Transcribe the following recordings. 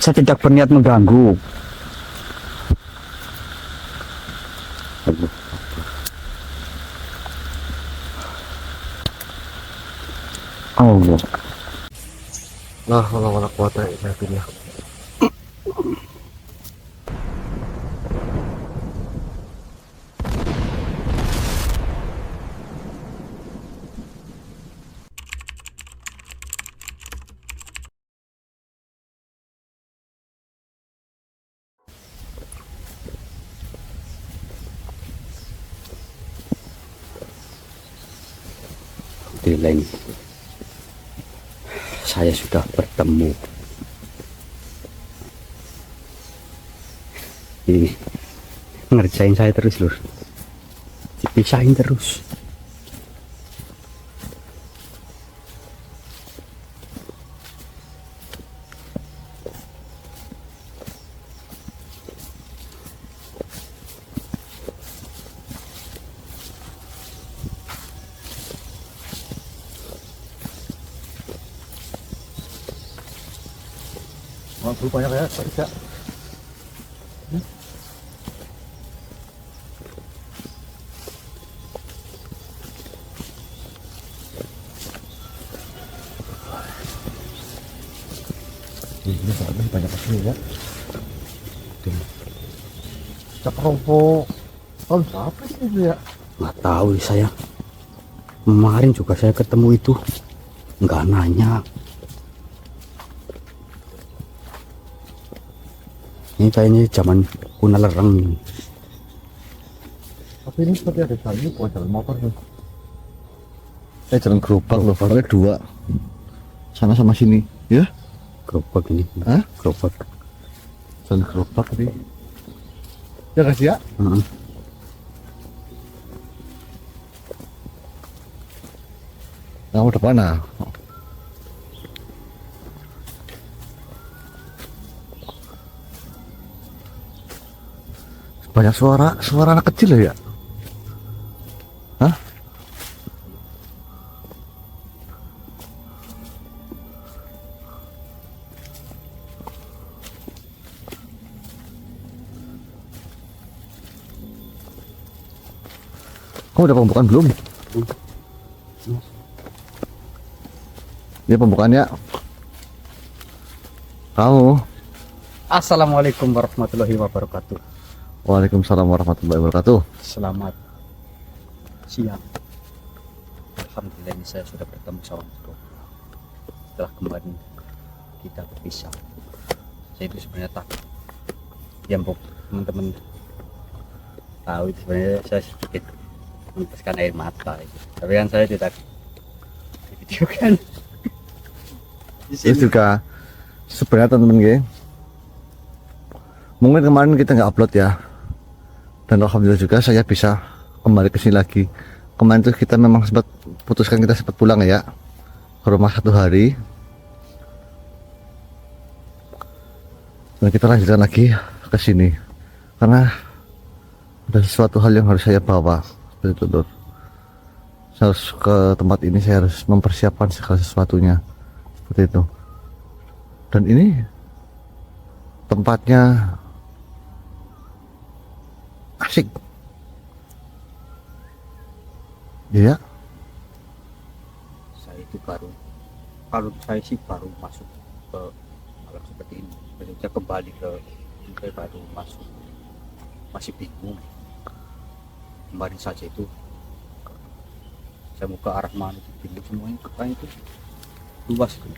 Saya tidak berniat mengganggu. Allah. Nah, wala kuwata illa billah. Dileng. Saya sudah bertemu. Ini ngerjain saya terus, Lur. Dipisahin terus. Oh, banyak ya, tidak. Ini soalnya banyak sekali ya. Cak rompo. Oh, apa sih itu ya? Nggak tahu saya. Kemarin juga saya ketemu itu. Nggak nanya. Ini kayaknya zaman kuna lereng. Tapi ini seperti ada jalan, ini bukan jalan motor tuh. Jalan gerobak loh, karena dua. Sana sama sini, ya? Gerobak ini. Hah? Gerobak. Jalan gerobak tadi. Ya kasih ya? Heeh. Nah, udah mana? Banyak suara anak kecil ya? Hah? Kamu udah pembukaan belum? Ini pembukaannya. Kamu. Assalamualaikum warahmatullahi wabarakatuh. Waalaikumsalam warahmatullahi wabarakatuh. Selamat siang. Alhamdulillah ini saya sudah bertemu sama bro. Setelah kemarin kita berpisah, saya itu sebenarnya takut. Ya mbok teman-teman tahu itu sebenarnya saya sedikit meneteskan air mata itu. Tapi kan saya tidak di video kan. Di Terus sini. juga sebenarnya teman-teman geng, mungkin kemarin kita nggak upload ya, dan alhamdulillah juga saya bisa kembali ke sini lagi. Kemarin tuh kita memang sempat putuskan, kita sempat pulang ya ke rumah 1 hari, dan kita lanjutkan lagi ke sini karena ada sesuatu hal yang harus saya bawa seperti itu, Lur. Saya harus ke tempat ini, saya harus mempersiapkan segala sesuatunya seperti itu. Dan ini tempatnya asik, iya. Saya itu baru, kalau saya sih baru masuk ke alam seperti ini. Maksudnya kembali ke saya baru masuk, masih bingung. Kemarin saja itu saya mau ke arah mana itu bingung semuanya, kayaknya itu luas kan.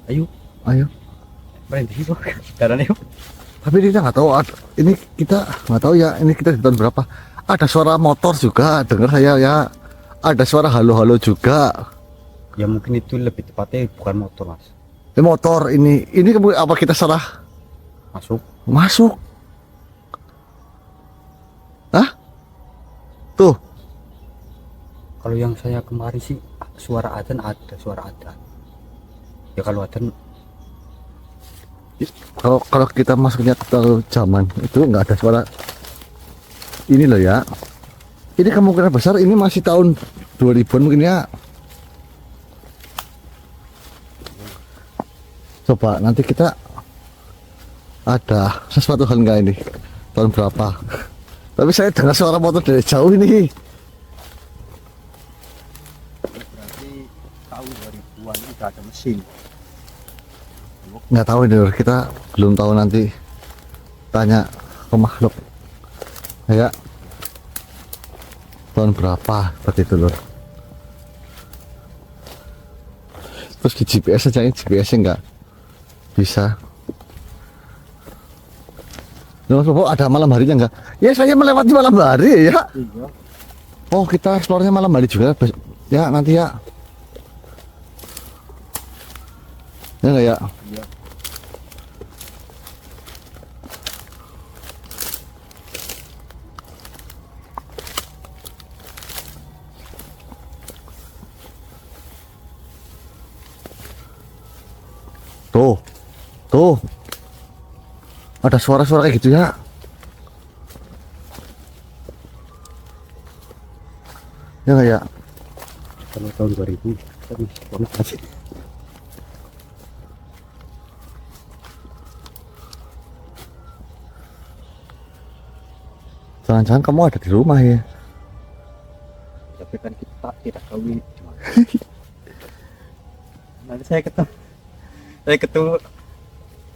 Ayo Ayo, berhenti kok jalan yuk. tapi kita nggak tahu, ini kita nggak tahu ya, ini kita di tahun berapa. Ada suara motor juga, dengar saya ya. Ada suara halo-halo juga. Ya mungkin itu lebih tepatnya bukan motor mas, Ini motor ini kemudian apa kita salah masuk. Hah? Tuh, Kalau yang saya kemarin sih suara adzan, ada suara adzan. Ya kalau adzan kalau kita masuknya ke zaman itu nggak ada suara ini loh ya. Ini kemungkinan besar ini masih tahun 2000-an mungkin ya. Coba nanti kita ada sesuatu hal nggak ini? Tahun berapa? Tapi saya dengar suara motor dari jauh ini. Berarti tahun 2000-an udah ada mesin. Nggak tahu ini Lur. Kita belum tahu, nanti tanya ke makhluk ya, tahun berapa seperti itu Lur. Terus di GPS aja, ini GPS nya nggak bisa. Loh, ada malam harinya nggak? Ya saya melewati malam hari ya. Iya. Oh kita eksplornya malam hari juga ya nanti ya. Ya nggak ya? Iya. Tuh, ada suara-suara kayak gitu ya. Ya nggak ya? Kalau tahun 2000 kan banget masih. Jangan-jangan kamu ada di rumah ya? Tapi kan kita tidak tahu ini di mana. Nanti saya ketemu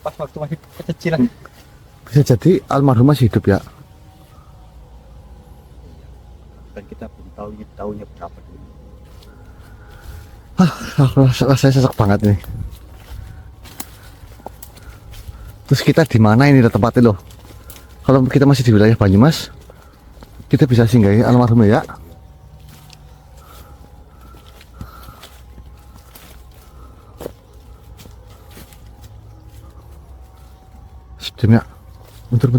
pas waktu masih kecil. Bisa jadi almarhum masih hidup ya? Dan kita belum tahu ini tahunnya berapa dulu. Aku rasanya sesak banget nih. Terus kita di mana ini tempatnya loh? Kalau kita masih di wilayah Banyumas, kita bisa singgahi almarhum ya? Sedem ya, mundur.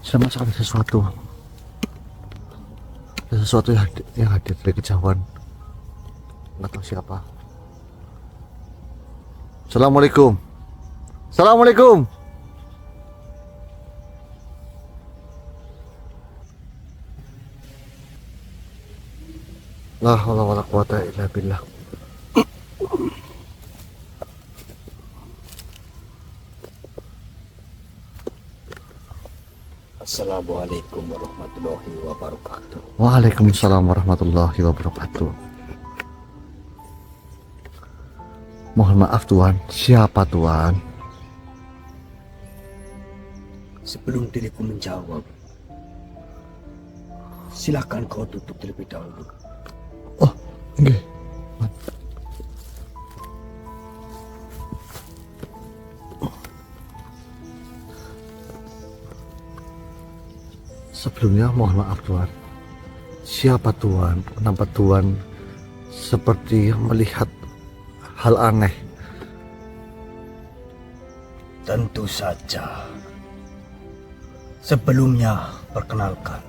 Saya masuk ada sesuatu. Ada sesuatu yang hadir dari kejauhan. Nggak tahu siapa. Assalamualaikum. Assalamualaikum. La haula wala quwata illa billah. Assalamualaikum warahmatullahi wabarakatuh. Waalaikumsalam warahmatullahi wabarakatuh. Mohon maaf Tuan, siapa Tuan? Sebelum diriku menjawab, silakan kau tutup terlebih dahulu. Oh, oke. Sebelumnya mohon maaf Tuan. Siapa Tuan? Kenapa Tuan seperti melihat hal aneh? Tentu saja. Sebelumnya, perkenalkan,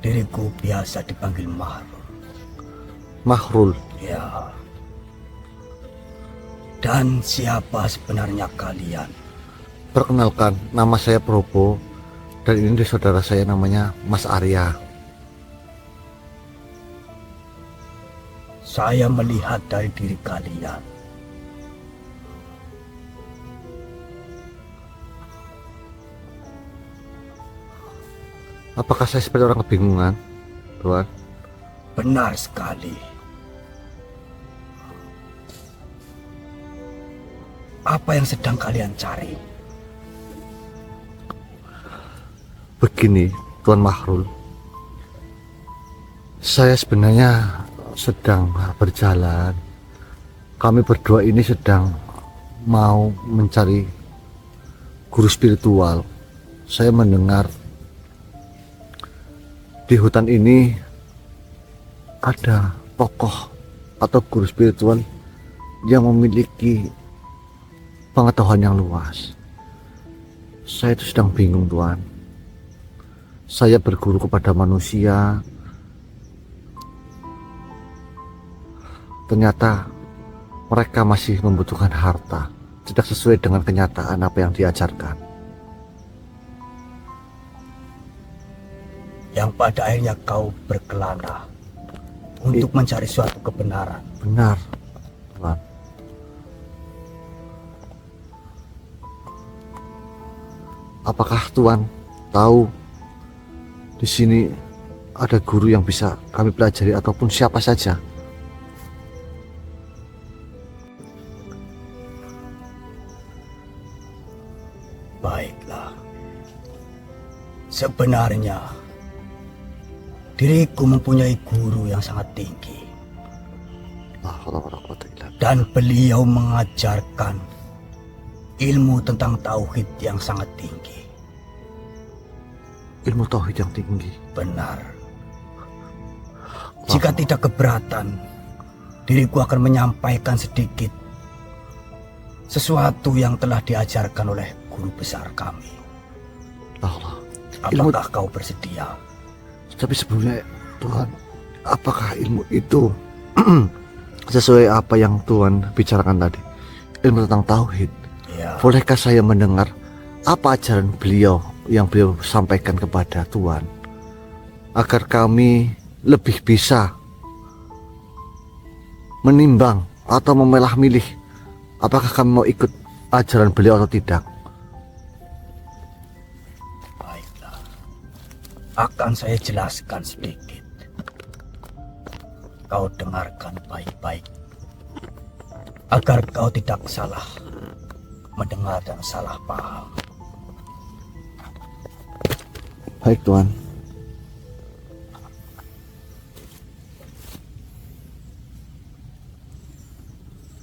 diriku biasa dipanggil Mahrul. Mahrul. Ya. Dan siapa sebenarnya kalian? Perkenalkan, nama saya Probo. Dan ini saudara saya namanya Mas Arya. Saya melihat dari diri kalian. Apakah saya seperti orang kebingungan, Tuan? Benar sekali. Apa yang sedang kalian cari? Begini, Tuan Mahrul. Saya sebenarnya sedang berjalan. Kami berdua ini sedang mau mencari guru spiritual. Saya mendengar di hutan ini ada tokoh atau guru spiritual yang memiliki pengetahuan yang luas. Saya itu sedang bingung Tuan. Saya berguru kepada manusia, ternyata mereka masih membutuhkan harta, tidak sesuai dengan kenyataan apa yang diajarkan. Yang pada akhirnya kau berkelana untuk mencari suatu kebenaran. Benar, Tuan. Apakah Tuan tahu di sini ada guru yang bisa kami pelajari ataupun siapa saja? Baiklah. Sebenarnya diriku mempunyai guru yang sangat tinggi. Dan beliau mengajarkan ilmu tentang tauhid yang sangat tinggi. Ilmu tauhid yang tinggi. Benar. Jika tidak keberatan, diriku akan menyampaikan sedikit sesuatu yang telah diajarkan oleh guru besar kami. Allah. Apakah kau bersedia? Tapi sebelumnya, Tuhan, apakah ilmu itu sesuai apa yang Tuhan bicarakan tadi? Ilmu tentang tauhid. Ya. Bolehkah saya mendengar apa ajaran beliau yang beliau sampaikan kepada Tuhan, agar kami lebih bisa menimbang atau memilah-milih apakah kami mau ikut ajaran beliau atau tidak? Baiklah, akan saya jelaskan sedikit. Kau dengarkan baik-baik, agar kau tidak salah mendengar dan salah paham. Baik, Tuhan.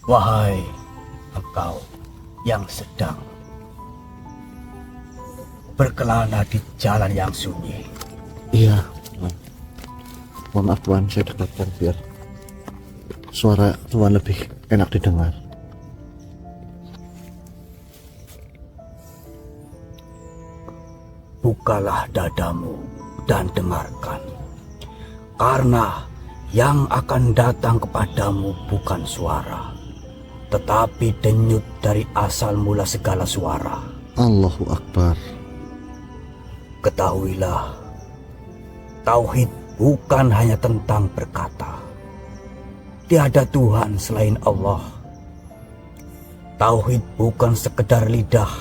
Wahai engkau yang sedang berkelana di jalan yang sunyi. Iya, Tuhan. Mohon maaf, Tuhan, saya dekatkan biar suara Tuhan lebih enak didengar. Bukalah dadamu dan dengarkan, karena yang akan datang kepadamu bukan suara, tetapi denyut dari asal mula segala suara. Allahu Akbar. Ketahuilah, tauhid bukan hanya tentang berkata, tiada Tuhan selain Allah. Tauhid bukan sekedar lidah,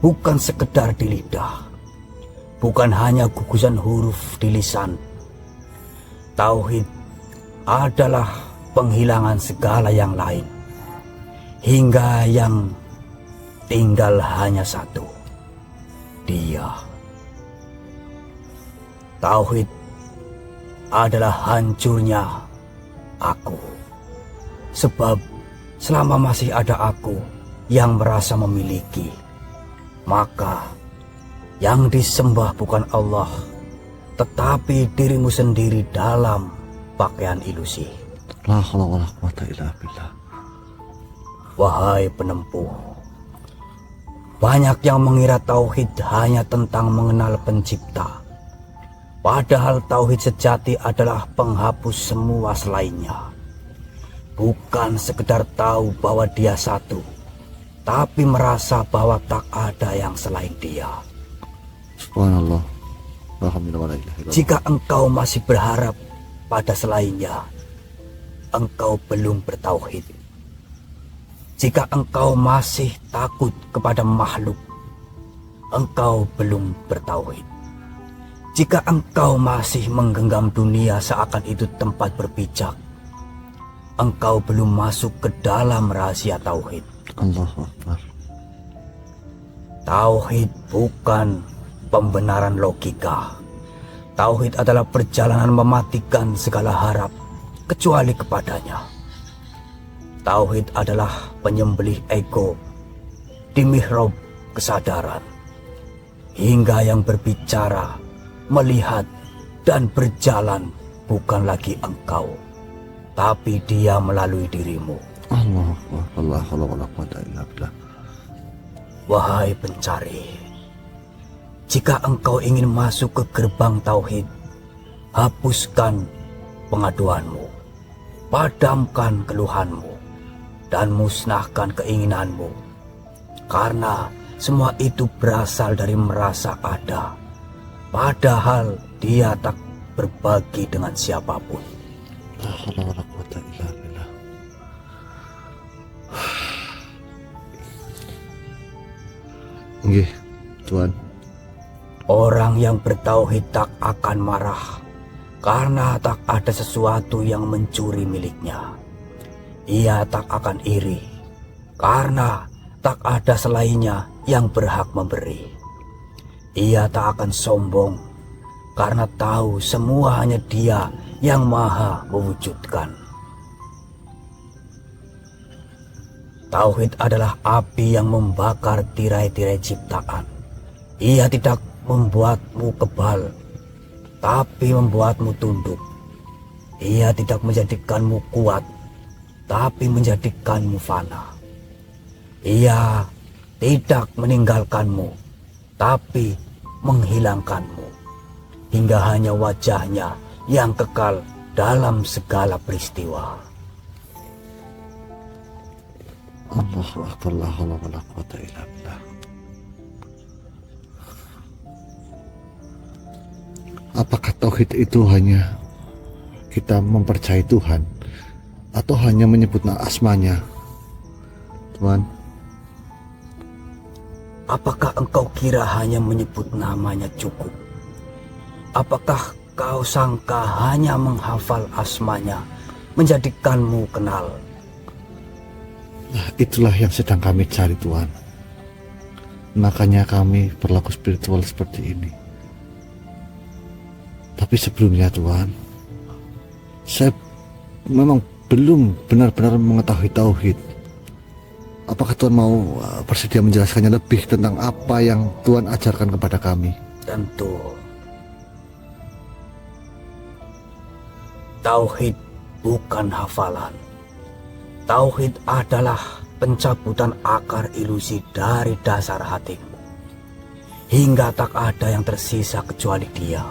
bukan sekedar di lidah, bukan hanya gugusan huruf di lisan. Tauhid adalah penghilangan segala yang lain, hingga yang tinggal hanya satu, Dia. Tauhid adalah hancurnya aku, sebab selama masih ada aku yang merasa memiliki, maka yang disembah bukan Allah, tetapi dirimu sendiri dalam pakaian ilusi. La haula wala quwata illa billah. Wahai penempuh, banyak yang mengira tauhid hanya tentang mengenal pencipta, padahal tauhid sejati adalah penghapus semua selainnya. Bukan sekedar tahu bahwa Dia satu, tapi merasa bahwa tak ada yang selain Dia. Subhanallah. Alhamdulillah. Jika engkau masih berharap pada selainnya, engkau belum bertauhid. Jika engkau masih takut kepada makhluk, engkau belum bertauhid. Jika engkau masih menggenggam dunia seakan itu tempat berpijak, engkau belum masuk ke dalam rahasia tauhid. Allahu Akbar. Tauhid bukan pembenaran logika. Tauhid adalah perjalanan mematikan segala harap kecuali kepadanya. Tauhid adalah penyembelih ego di mihrab kesadaran, hingga yang berbicara, melihat, dan berjalan bukan lagi engkau, tapi Dia melalui dirimu. Allahu Akbar. La haula wala quwata illa billah. Wahai pencari, jika engkau ingin masuk ke gerbang tauhid, hapuskan pengaduanmu, padamkan keluhanmu, dan musnahkan keinginanmu, karena semua itu berasal dari merasa ada, padahal dia tak berbagi dengan siapapun. La haula wala quwata illa billah. Nggih, Tuhan. Orang yang bertauhid tak akan marah karena tak ada sesuatu yang mencuri miliknya. Ia tak akan iri karena tak ada selainnya yang berhak memberi. Ia tak akan sombong karena tahu semua hanya Dia yang maha mewujudkan. Tauhid adalah api yang membakar tirai-tirai ciptaan. Ia tidak membuatmu kebal, tapi membuatmu tunduk. Ia tidak menjadikanmu kuat, tapi menjadikanmu fana. Ia tidak meninggalkanmu, tapi menghilangkanmu, hingga hanya wajahnya yang kekal dalam segala peristiwa. Allahu akbar, la haula wala quwata illa billah. Apakah tauhid itu hanya kita mempercayai Tuhan atau hanya menyebut asmanya, Tuhan? Apakah engkau kira hanya menyebut namanya cukup? Apakah kau sangka hanya menghafal asmanya menjadikanmu kenal? Nah, itulah yang sedang kami cari, Tuhan. Makanya kami berlaku spiritual seperti ini. Tapi sebelumnya, Tuhan, saya memang belum benar-benar mengetahui tauhid. Apakah Tuhan mau bersedia menjelaskannya lebih tentang apa yang Tuhan ajarkan kepada kami? Tentu. Tauhid bukan hafalan. Tauhid adalah pencabutan akar ilusi dari dasar hatimu, hingga tak ada yang tersisa kecuali Dia.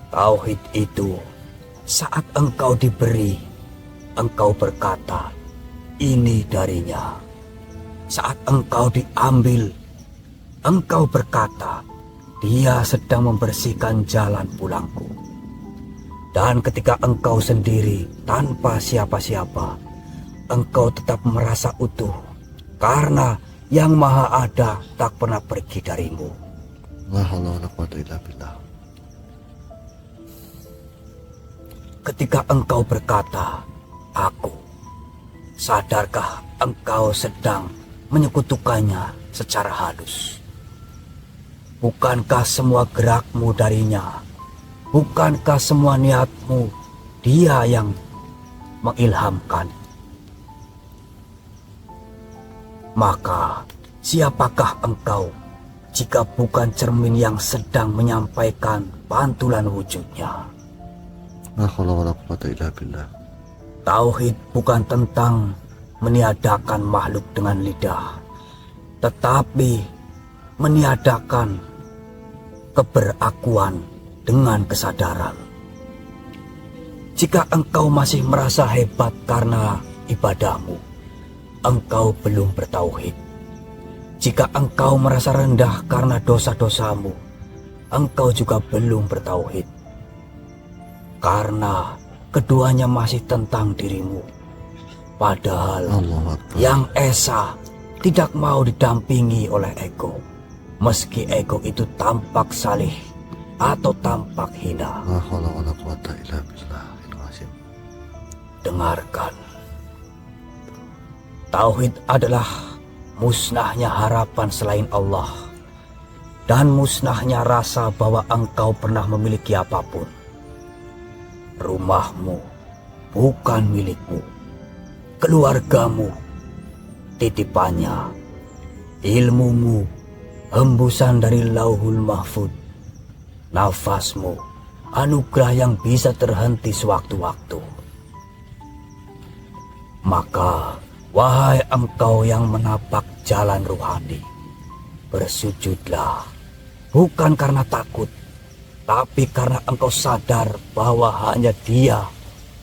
Tauhid itu saat engkau diberi, engkau berkata, ini darinya. Saat engkau diambil, engkau berkata, Dia sedang membersihkan jalan pulangku. Dan ketika engkau sendiri tanpa siapa-siapa, engkau tetap merasa utuh, karena Yang Maha Ada tak pernah pergi darimu. La haula wala quwata illa billah. Ketika engkau berkata, aku, sadarkah engkau sedang menyekutukannya secara halus? Bukankah semua gerakmu darinya? Bukankah semua niatmu Dia yang mengilhamkan? Maka siapakah engkau jika bukan cermin yang sedang menyampaikan pantulan wujudnya? La haula wala quwata illa billah. Tauhid bukan tentang meniadakan makhluk dengan lidah, tetapi meniadakan keberakuan dengan kesadaran. Jika engkau masih merasa hebat karena ibadahmu, engkau belum bertauhid. Jika engkau merasa rendah karena dosa-dosamu, engkau juga belum bertauhid. Karena keduanya masih tentang dirimu. Padahal yang esa tidak mau didampingi oleh ego, meski ego itu tampak saleh atau tampak hina. La haula wala quwata illa billah. Dengarkan. Tauhid adalah musnahnya harapan selain Allah dan musnahnya rasa bahwa engkau pernah memiliki apapun. Rumahmu bukan milikmu. Keluargamu titipannya. Ilmumu hembusan dari Lauhul Mahfud. Nafasmu anugerah yang bisa terhenti sewaktu-waktu. Maka wahai engkau yang menapak jalan rohani, bersujudlah bukan karena takut, tapi karena engkau sadar bahwa hanya Dia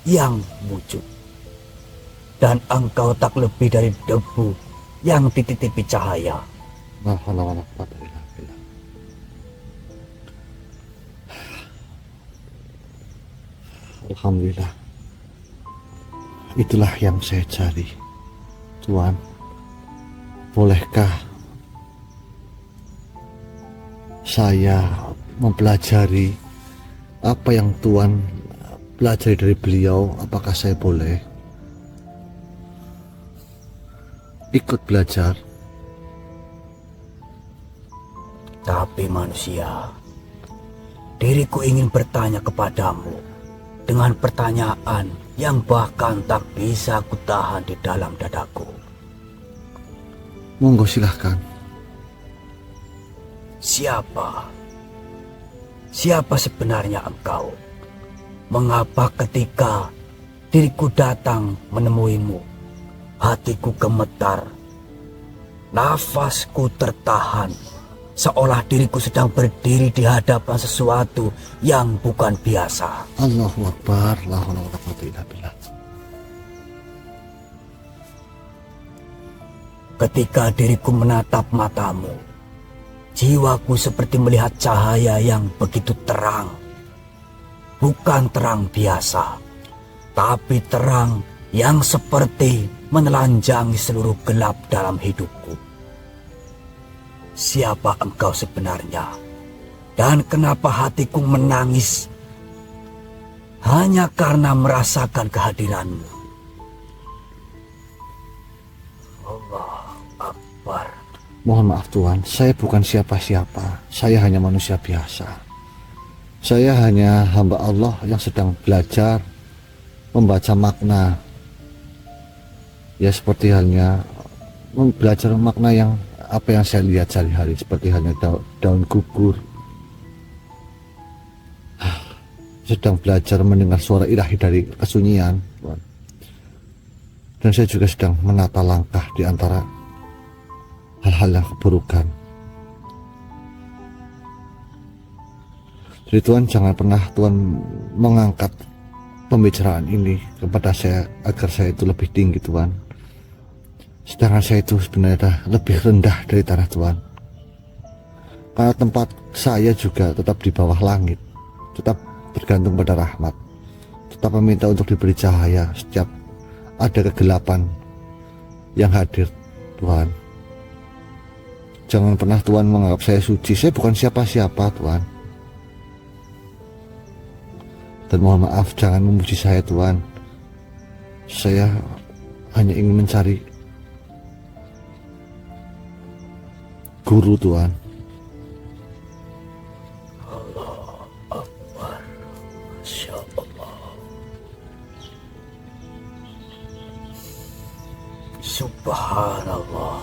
yang wujud. Dan engkau tak lebih dari debu yang dititipi cahaya. La haula wala quwata illa billah. Alhamdulillah. Itulah yang saya cari. Tuan, bolehkah saya mempelajari apa yang Tuan pelajari dari beliau? Apakah saya boleh ikut belajar? Tapi manusia, diriku ingin bertanya kepadamu dengan pertanyaan yang bahkan tak bisa kutahan di dalam dadaku. Monggo silahkan. Siapa sebenarnya engkau? Mengapa ketika diriku datang menemuimu, hatiku gemetar, nafasku tertahan, seolah diriku sedang berdiri di hadapan sesuatu yang bukan biasa. Allahu Akbar, la haula wala quwwata illa billah. Ketika diriku menatap matamu, jiwaku seperti melihat cahaya yang begitu terang. Bukan terang biasa, tapi terang yang seperti menelanjangi seluruh gelap dalam hidupku. Siapa engkau sebenarnya? Dan kenapa hatiku menangis hanya karena merasakan kehadiranmu? Allah Akbar. Mohon maaf Tuan, saya bukan siapa-siapa. Saya hanya manusia biasa. Saya hanya hamba Allah yang sedang belajar membaca makna. Ya seperti halnya belajar makna yang apa yang saya lihat sehari-hari, seperti halnya daun gugur. Sedang belajar mendengar suara ilahi dari kesunyian, Tuan. Dan saya juga sedang menata langkah di antara hal-hal yang keburukan. Jadi Tuan, jangan pernah Tuan mengangkat pembicaraan ini kepada saya agar saya itu lebih tinggi, Tuan. Sedangkan saya itu sebenarnya lebih rendah dari tanah, Tuan. Karena tempat saya juga tetap di bawah langit, tetap bergantung pada rahmat, tetap meminta untuk diberi cahaya setiap ada kegelapan yang hadir, Tuhan. Jangan pernah Tuhan menganggap saya suci. Saya bukan siapa-siapa, Tuhan. Dan mohon maaf, jangan memuji saya, Tuhan. Saya hanya ingin mencari guru, Tuhan. Allah Akbar. Masya Allah. Subhanallah.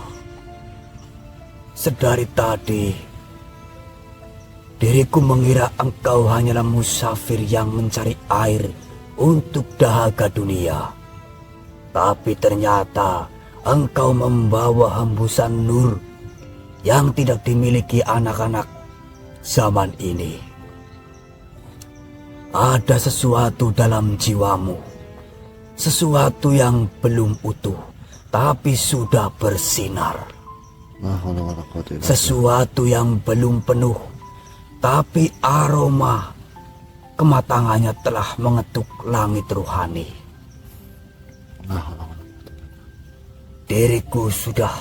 Sedari tadi diriku mengira engkau hanyalah musafir yang mencari air untuk dahaga dunia. Tapi ternyata engkau membawa hembusan nur yang tidak dimiliki anak-anak zaman ini. Ada sesuatu dalam jiwamu, sesuatu yang belum utuh, tapi sudah bersinar. Sesuatu yang belum penuh, tapi aroma kematangannya telah mengetuk langit rohani. Diriku sudah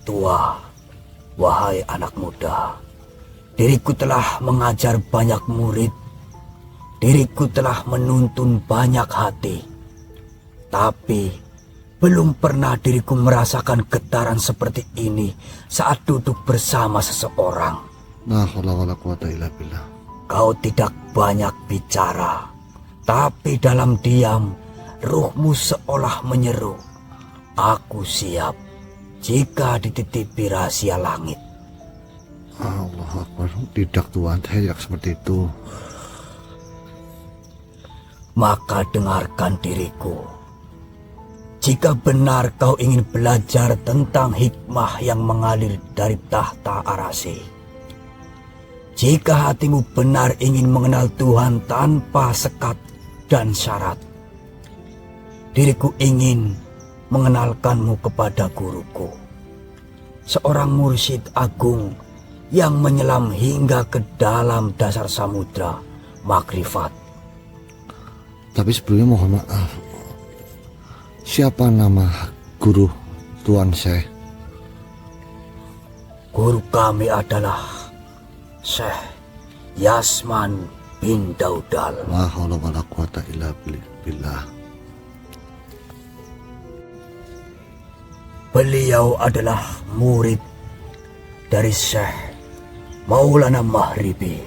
tua, wahai anak muda. Diriku telah mengajar banyak murid. Diriku telah menuntun banyak hati. Tapi belum pernah diriku merasakan getaran seperti ini saat duduk bersama seseorang. Kau tidak banyak bicara, tapi dalam diam ruhmu seolah menyeru, "Aku siap jika dititipi rahasia langit." Allah Akbar. Tidak, Tuhan, saya tidak seperti itu. Maka dengarkan diriku. Jika benar kau ingin belajar tentang hikmah yang mengalir dari tahta Arasy, jika hatimu benar ingin mengenal Tuhan tanpa sekat dan syarat, diriku ingin mengenalkanmu kepada guruku, seorang mursyid agung yang menyelam hingga ke dalam dasar samudra makrifat. Tapi sebelumnya mohon maaf. Siapa nama guru Tuan Syekh? Guru kami adalah Syekh Yasman bin Daudal. La haula wala quwata illa billah. Beliau adalah murid dari Syekh Maulana Mahribi.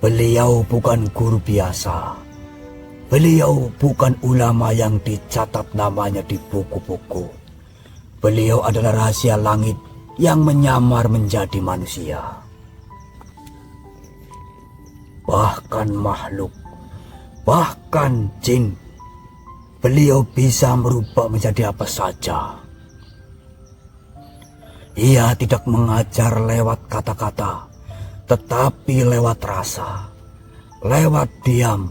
Beliau bukan guru biasa. Beliau bukan ulama yang dicatat namanya di buku-buku. Beliau adalah rahasia langit yang menyamar menjadi manusia. Bahkan makhluk, bahkan jin, beliau bisa merubah menjadi apa saja. Ia tidak mengajar lewat kata-kata, tetapi lewat rasa, lewat diam,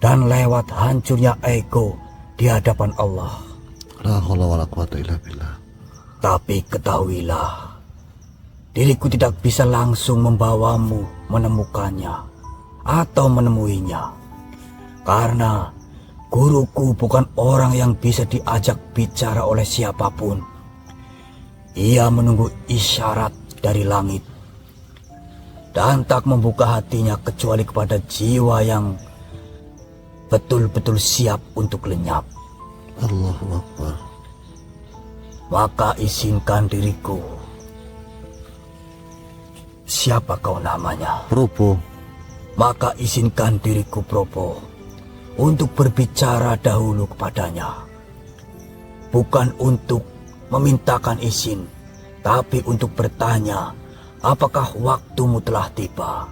dan lewat hancurnya ego di hadapan Allah. La haula wala quwata illa billah. Tapi ketahuilah, diriku tidak bisa langsung membawamu menemukannya atau menemuinya. Karena guruku bukan orang yang bisa diajak bicara oleh siapapun. Ia menunggu isyarat dari langit dan tak membuka hatinya kecuali kepada jiwa yang betul-betul siap untuk lenyap. Allahu Akbar. Maka izinkan diriku. Siapa kau namanya? Probo. Maka izinkan diriku, Probo, untuk berbicara dahulu kepadanya. Bukan untuk memintakan izin, tapi untuk bertanya apakah waktumu telah tiba.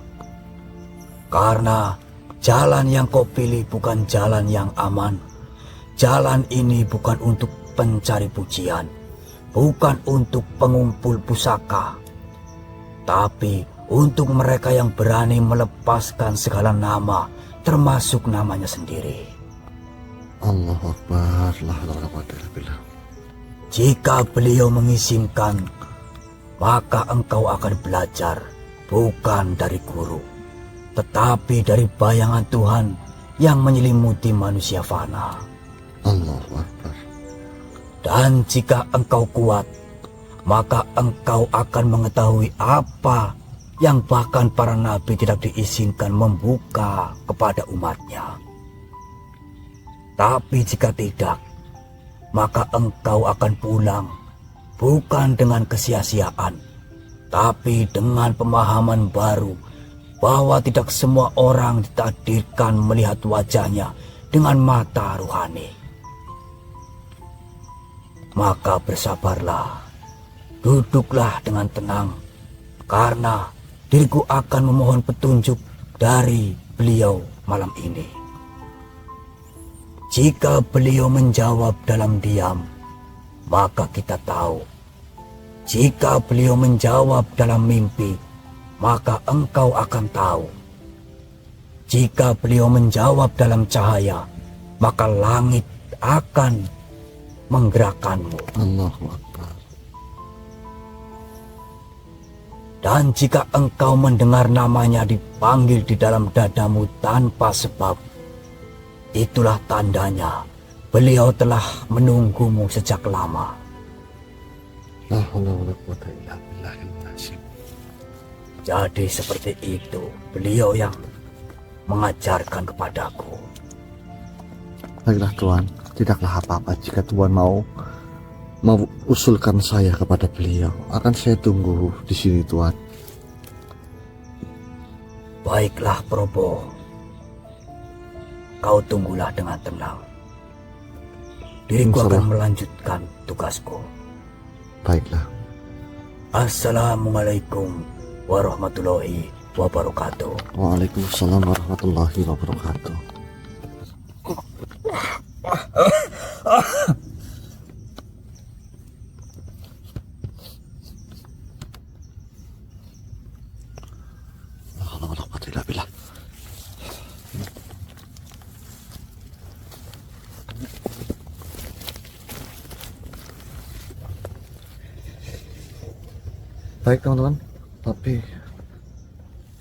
Karena jalan yang kau pilih bukan jalan yang aman. Jalan ini bukan untuk pencari pujian, bukan untuk pengumpul pusaka, tapi untuk mereka yang berani melepaskan segala nama, termasuk namanya sendiri. Allahu Akbar. La haula wala quwata illa billah. Jika beliau mengizinkan, maka engkau akan belajar bukan dari guru, tetapi dari bayangan Tuhan yang menyelimuti manusia fana. Allahu Akbar. Dan jika engkau kuat, maka engkau akan mengetahui apa yang bahkan para nabi tidak diizinkan membuka kepada umatnya. Tapi jika tidak, maka engkau akan pulang bukan dengan kesia-siaan, tapi dengan pemahaman baru bahwa tidak semua orang ditakdirkan melihat wajahnya dengan mata ruhani. Maka bersabarlah, duduklah dengan tenang, karena diriku akan memohon petunjuk dari beliau malam ini. Jika beliau menjawab dalam diam, maka kita tahu. Jika beliau menjawab dalam mimpi, maka engkau akan tahu. Jika beliau menjawab dalam cahaya, maka langit akan menggerakkanmu. Allahu Akbar. Dan jika engkau mendengar namanya dipanggil di dalam dadamu tanpa sebab, itulah tandanya beliau telah menunggumu sejak lama. La haula wala quwata illa billahil azim. Jadi seperti itu beliau yang mengajarkan kepadaku. Baiklah Tuan, tidaklah apa-apa jika Tuan mau usulkan saya kepada beliau. Akan saya tunggu di sini Tuan. Baiklah Probo, kau tunggulah dengan tenang. Diriku akan melanjutkan tugasku. Baiklah. Assalamualaikum warahmatullahi wabarakatuh. Waalaikumsalam warahmatullahi wabarakatuh. Baik teman-teman, tapi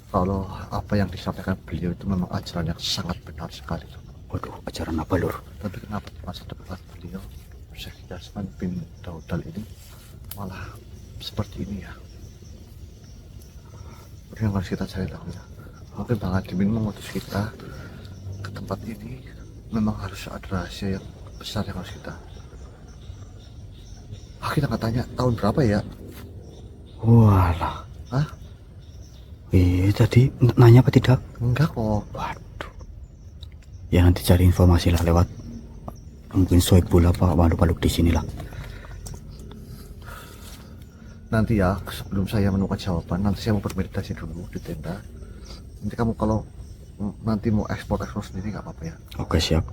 kalau apa yang disampaikan beliau itu memang ajaran yang sangat benar sekali. Waduh, ajaran apa Lur? Tapi kenapa di masa depan beliau Syekh Yasman bin Daudal ini malah seperti ini ya? Ini yang harus kita cari tahu ya. Mungkin Bang Adimin mengutus kita ke tempat ini memang harus ada rahasia yang besar yang harus kita. Kita nggak tanya tahun berapa ya? Walah. Hah? Tadi nanya apa tidak? Enggak kok. Waduh. Ya nanti cari informasi lah lewat mungkin Soebul apa Waluk-Waluk di sini lah. Nanti ya sebelum saya menemukan jawaban, nanti saya mau bermeditasi dulu di tenda. Nanti kamu kalau nanti mau ekspor sendiri nggak apa-apa ya. Oke, siap.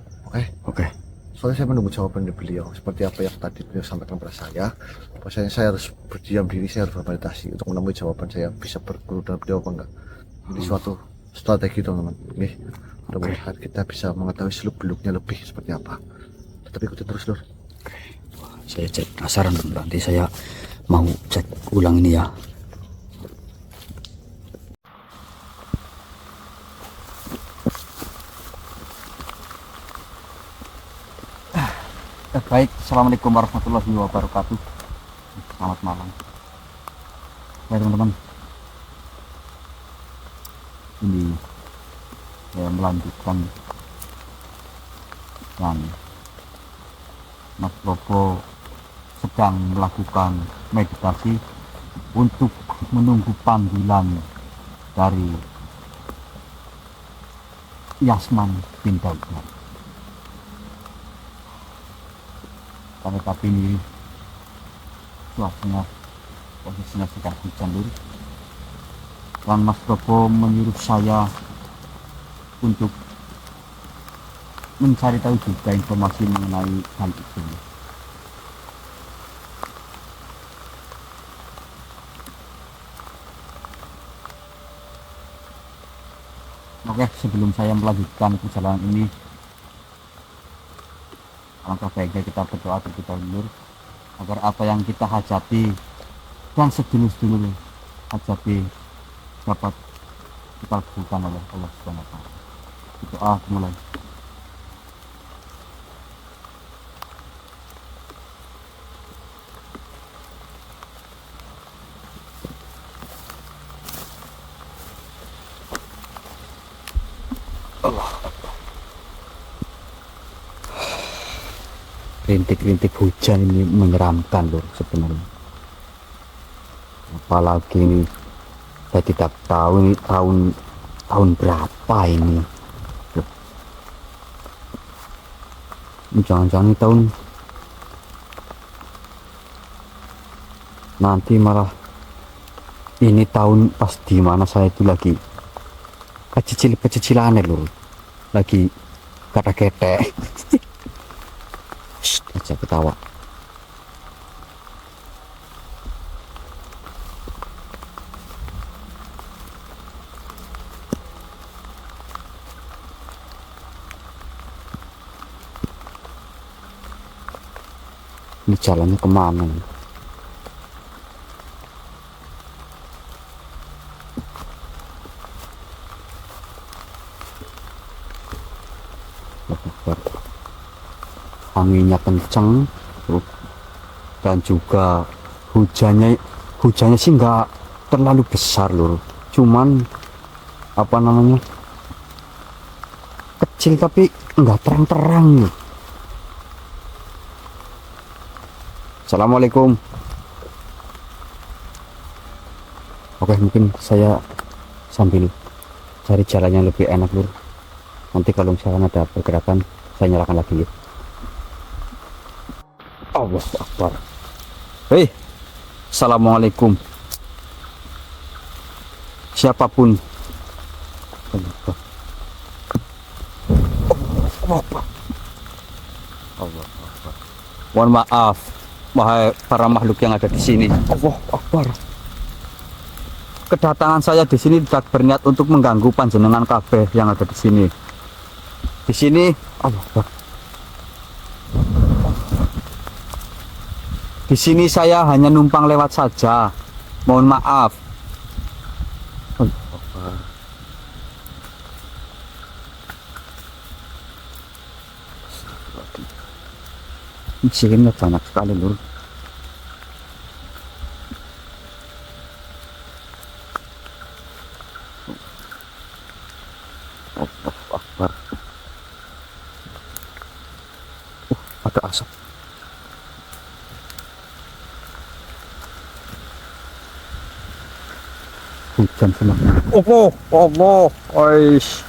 Oke. Soalnya saya menunggu jawaban dari beliau seperti apa yang tadi beliau sampaikan pada saya. Bahwasanya saya harus berdiam diri, saya harus bermeditasi untuk menemui jawaban saya bisa berguru dengan beliau apa enggak. Ini suatu strategi teman-teman. Nih, mudah-mudahan kita bisa mengetahui seluk-beluknya lebih seperti apa. Tetap ikuti terus Lur. Saya cek penasaran nanti saya mau cek ulang ini ya. Baik, assalamualaikum warahmatullahi wabarakatuh. Selamat malam. Ya teman-teman, ini saya melanjutkan yang Mas Bobo sedang melakukan meditasi untuk menunggu panggilan dari Yasman bin Daudal. Tapi ini suasana posisinya sedang hujan Lur. Dan Mas Bobo menyuruh saya untuk mencari tahu juga informasi mengenai hal itu. Oke, sebelum saya melanjutkan perjalanan ini, alangkah baiknya kita berdoa terlebih dahulu agar apa yang kita hadapi dan sedulur-sedulur hadapi dapat kita lakukan oleh Allah Subhanahu wa taala. Doa mulai. Rintik-rintik hujan ini menyeramkan Lur sebenarnya. Apalagi ini saya tidak tahu ini tahun berapa ini. Loh. Jangan-jangan ini tahun nanti malah ini tahun pas di mana saya itu lagi kecil-kecilan Lur, lagi kata-kete. Aja ketawa. Ini jalannya kemana nih? Anginnya kenceng dan juga hujannya sih nggak terlalu besar Lur, cuman apa namanya kecil tapi nggak terang-terang nih. Assalamualaikum. Oke, mungkin saya sambil cari jalan yang lebih enak Lur, nanti kalau misalkan ada pergerakan saya nyalakan lagi ya. Allahu Akbar. Hei, assalamualaikum. Siapapun. Allah Akbar. Mohon maaf, wahai para makhluk yang ada di sini. Allahu Akbar. Kedatangan saya di sini tidak berniat untuk mengganggu panjenengan kabeh yang ada di sini. Di sini, Allah Akbar. Di sini saya hanya numpang lewat saja. Mohon maaf. Mesinnya banyak sekali lur. Allahu Akbar. Ada asap. Hujan semakin. Allah, oish.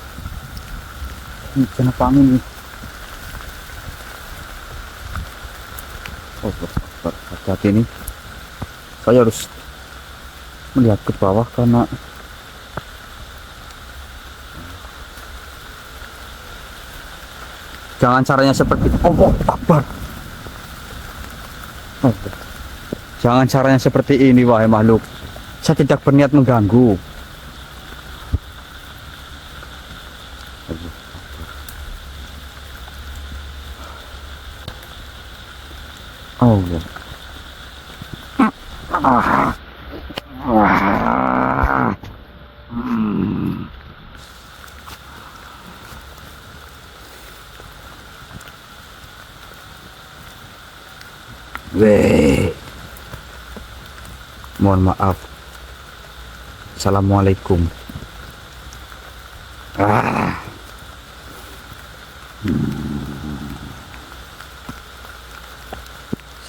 Hujan apa angin nih? Allah Akbar. Hati-hati nih. Saya harus melihat ke bawah karena jangan caranya seperti Allah Akbar. Allah. Jangan caranya seperti ini wahai makhluk. Saya tidak berniat mengganggu. Allah. Weh. Mohon maaf. Assalamualaikum.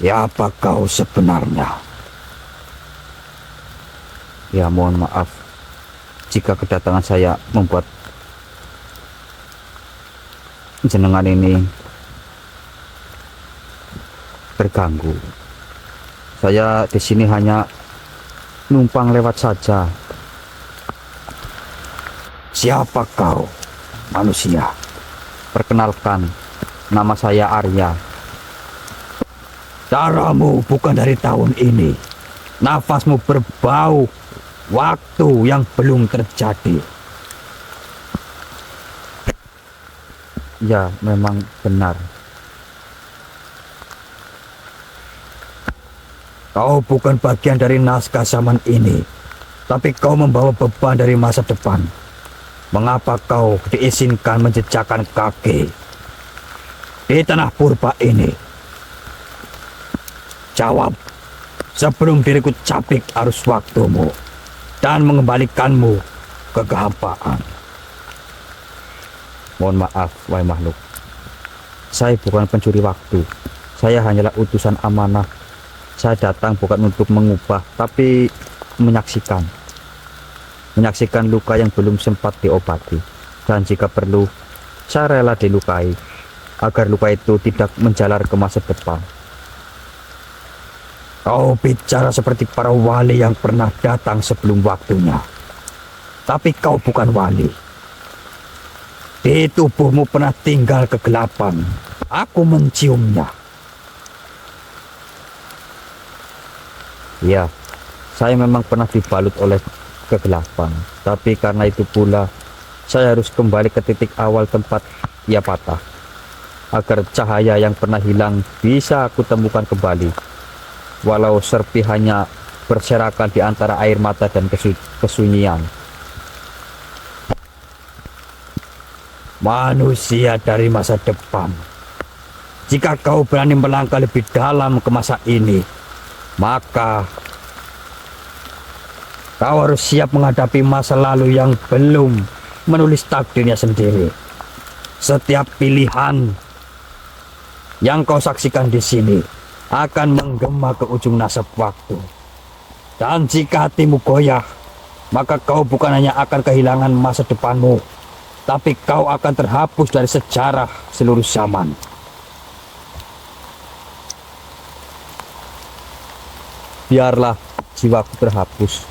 Siapa kau sebenarnya? Ya mohon maaf jika kedatangan saya membuat jenengan ini terganggu. Saya di sini hanya numpang lewat saja. Siapa kau, manusia? Perkenalkan, nama saya Arya. Caramu bukan dari tahun ini. Nafasmu berbau waktu yang belum terjadi. Ya, memang benar. Kau bukan bagian dari naskah zaman ini, tapi kau membawa beban dari masa depan. Mengapa kau diizinkan menjejakkan kaki di tanah purba ini? Jawab sebelum diriku capik arus waktumu dan mengembalikanmu ke kehampaan. Mohon maaf, wahai makhluk. Saya bukan pencuri waktu. Saya hanyalah utusan amanah. Saya datang bukan untuk mengubah, tapi menyaksikan. Menyaksikan luka yang belum sempat diobati. Dan jika perlu, saya rela dilukai, agar luka itu tidak menjalar ke masa depan. Kau bicara seperti para wali yang pernah datang sebelum waktunya. Tapi kau bukan wali. Di tubuhmu pernah tinggal kegelapan. Aku menciumnya. Ya, saya memang pernah dibalut oleh kegelapan. Tapi karena itu pula, saya harus kembali ke titik awal tempat ia patah. Agar cahaya yang pernah hilang bisa aku temukan kembali. Walau serpihannya berserakan di antara air mata dan kesunyian. Manusia dari masa depan. Jika kau berani melangkah lebih dalam ke masa ini, maka kau harus siap menghadapi masa lalu yang belum menulis takdirnya sendiri. Setiap pilihan yang kau saksikan di sini akan menggema ke ujung nasab waktu. Dan jika hatimu goyah, maka kau bukan hanya akan kehilangan masa depanmu, tapi kau akan terhapus dari sejarah seluruh zaman. Biarlah jiwaku terhapus.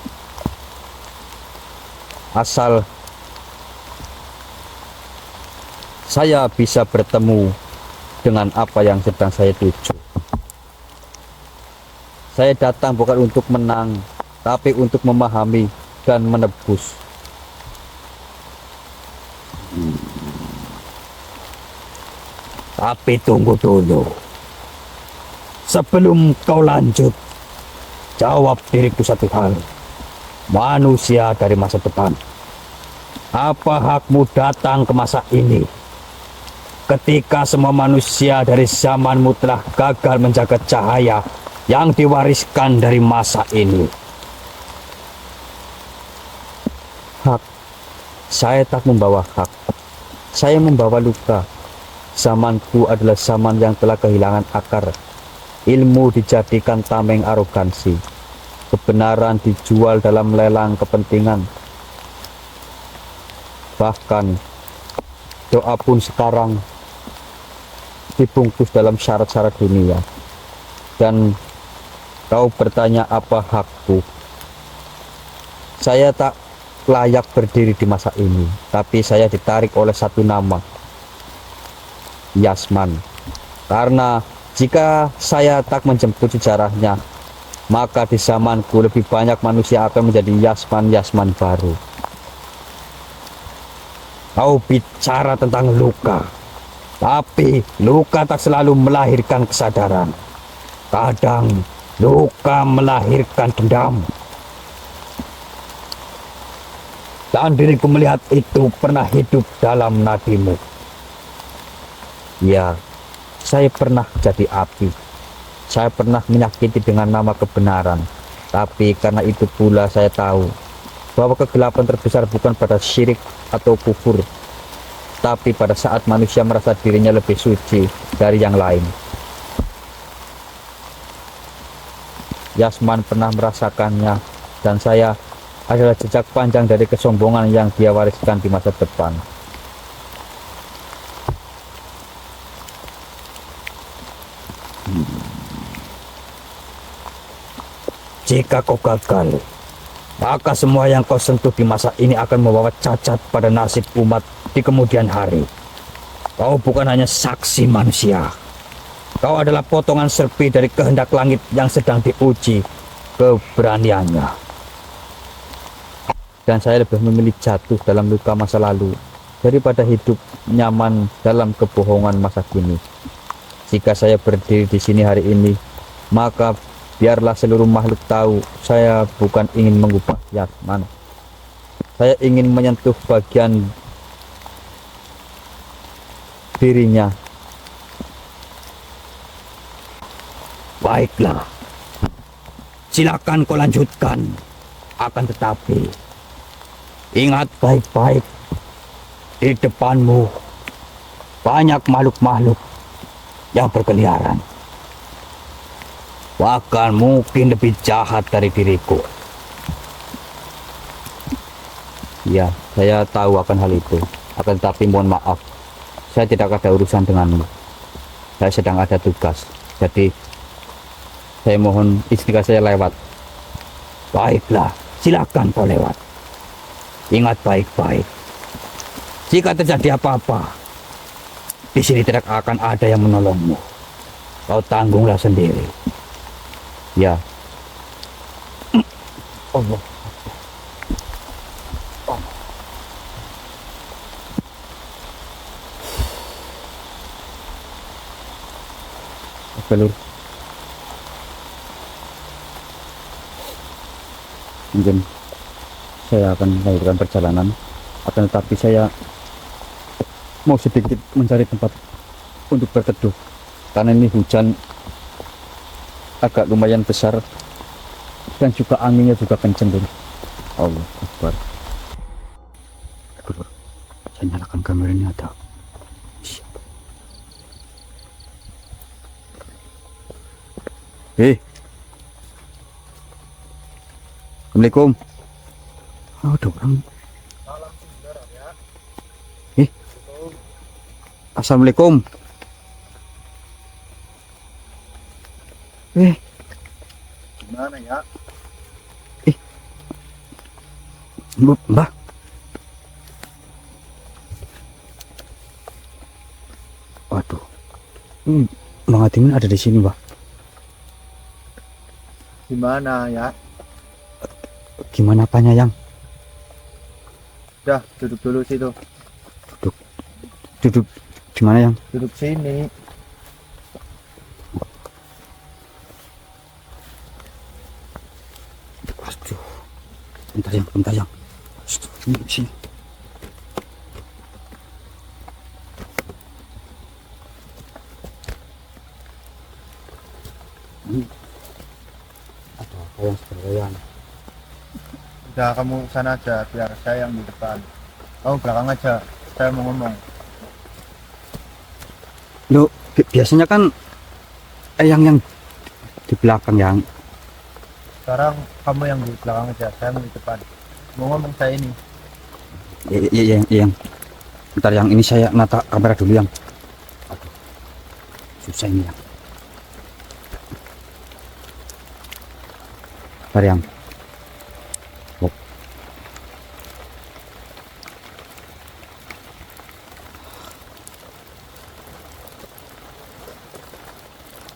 Asal saya bisa bertemu dengan apa yang sedang saya tuju. Saya datang bukan untuk menang, tapi untuk memahami dan menebus. Tapi tunggu dulu. Sebelum kau lanjut, jawab diriku satu hal. Manusia dari masa depan, Apa hakmu datang ke masa ini? Ketika semua manusia dari zamanmu telah gagal menjaga cahaya yang diwariskan dari masa ini. Hak. Saya tak membawa hak. Saya membawa luka. Zamanku adalah zaman yang telah kehilangan akar. Ilmu dijadikan tameng arogansi. Kebenaran dijual dalam lelang kepentingan. Bahkan doa pun sekarang dibungkus dalam syarat-syarat dunia. Dan kau bertanya apa hakku? Saya tak layak berdiri di masa ini, tapi saya ditarik oleh satu nama, Yasman. Karena jika saya tak menjemput sejarahnya, maka di zamanku lebih banyak manusia akan menjadi Yasman-Yasman baru. Kau bicara tentang luka, tapi luka tak selalu melahirkan kesadaran. Kadang luka melahirkan dendam. Dan diriku melihat itu pernah hidup dalam nadimu. Ya, saya pernah jadi api. Saya pernah menyakiti dengan nama kebenaran. Tapi karena itu pula saya tahu bahwa kegelapan terbesar bukan pada syirik atau kufur, tapi pada saat manusia merasa dirinya lebih suci dari yang lain. Yasman pernah merasakannya, dan saya adalah jejak panjang dari kesombongan yang dia wariskan di masa depan. Jika kau gagal, maka semua yang kau sentuh di masa ini akan membawa cacat pada nasib umat di kemudian hari. Kau bukan hanya saksi manusia. Kau adalah potongan serpi dari kehendak langit yang sedang diuji keberaniannya. Dan saya lebih memilih jatuh dalam luka masa lalu daripada hidup nyaman dalam kebohongan masa kini. Jika saya berdiri di sini hari ini, maka biarlah seluruh makhluk tahu saya bukan ingin mengubah Yasman. Saya ingin menyentuh bagian dirinya. Baiklah, silakan kau lanjutkan. Akan tetapi, ingat baik-baik, di depanmu banyak makhluk-makhluk yang berkeliaran. Bahkan mungkin lebih jahat dari diriku. Ya, saya tahu akan hal itu. Akan tetapi mohon maaf, saya tidak ada urusan denganmu. Saya sedang ada tugas. Jadi, saya mohon izinkan saya lewat. Baiklah, silakan kau lewat. Ingat baik-baik. Jika terjadi apa-apa, di sini tidak akan ada yang menolongmu. Kau tanggunglah sendiri. Ya. Allah. Oke, Lur. Mungkin saya akan melanjutkan perjalanan, akan tetapi saya mau sedikit mencari tempat untuk berteduh karena ini hujan agak lumayan besar dan juga anginnya juga kenceng, Lur. Allah Akbar. Lur, saya nyalakan kamera ini ada. Assalamualaikum. Oh, ada orang. Assalamualaikum. Gimana ya? Mbak. Waduh. Bang Adimin ada di sini, Mbak. Gimana ya? Gimana apanya, Yang? Udah, duduk dulu situ. Duduk di mana, Yang? Duduk sini. Aduh. Bentar, Yang. Sini. Udah kamu sana aja biar saya yang di depan. Kamu belakang aja, saya mau ngomong. Lo biasanya kan yang di belakang yang. Sekarang kamu yang di belakang aja, saya mau di depan. Mau ngomong saya ini. Yang. Bentar yang ini saya nata kamera dulu yang. Aduh, susah ini yang. Bentar yang. Oh.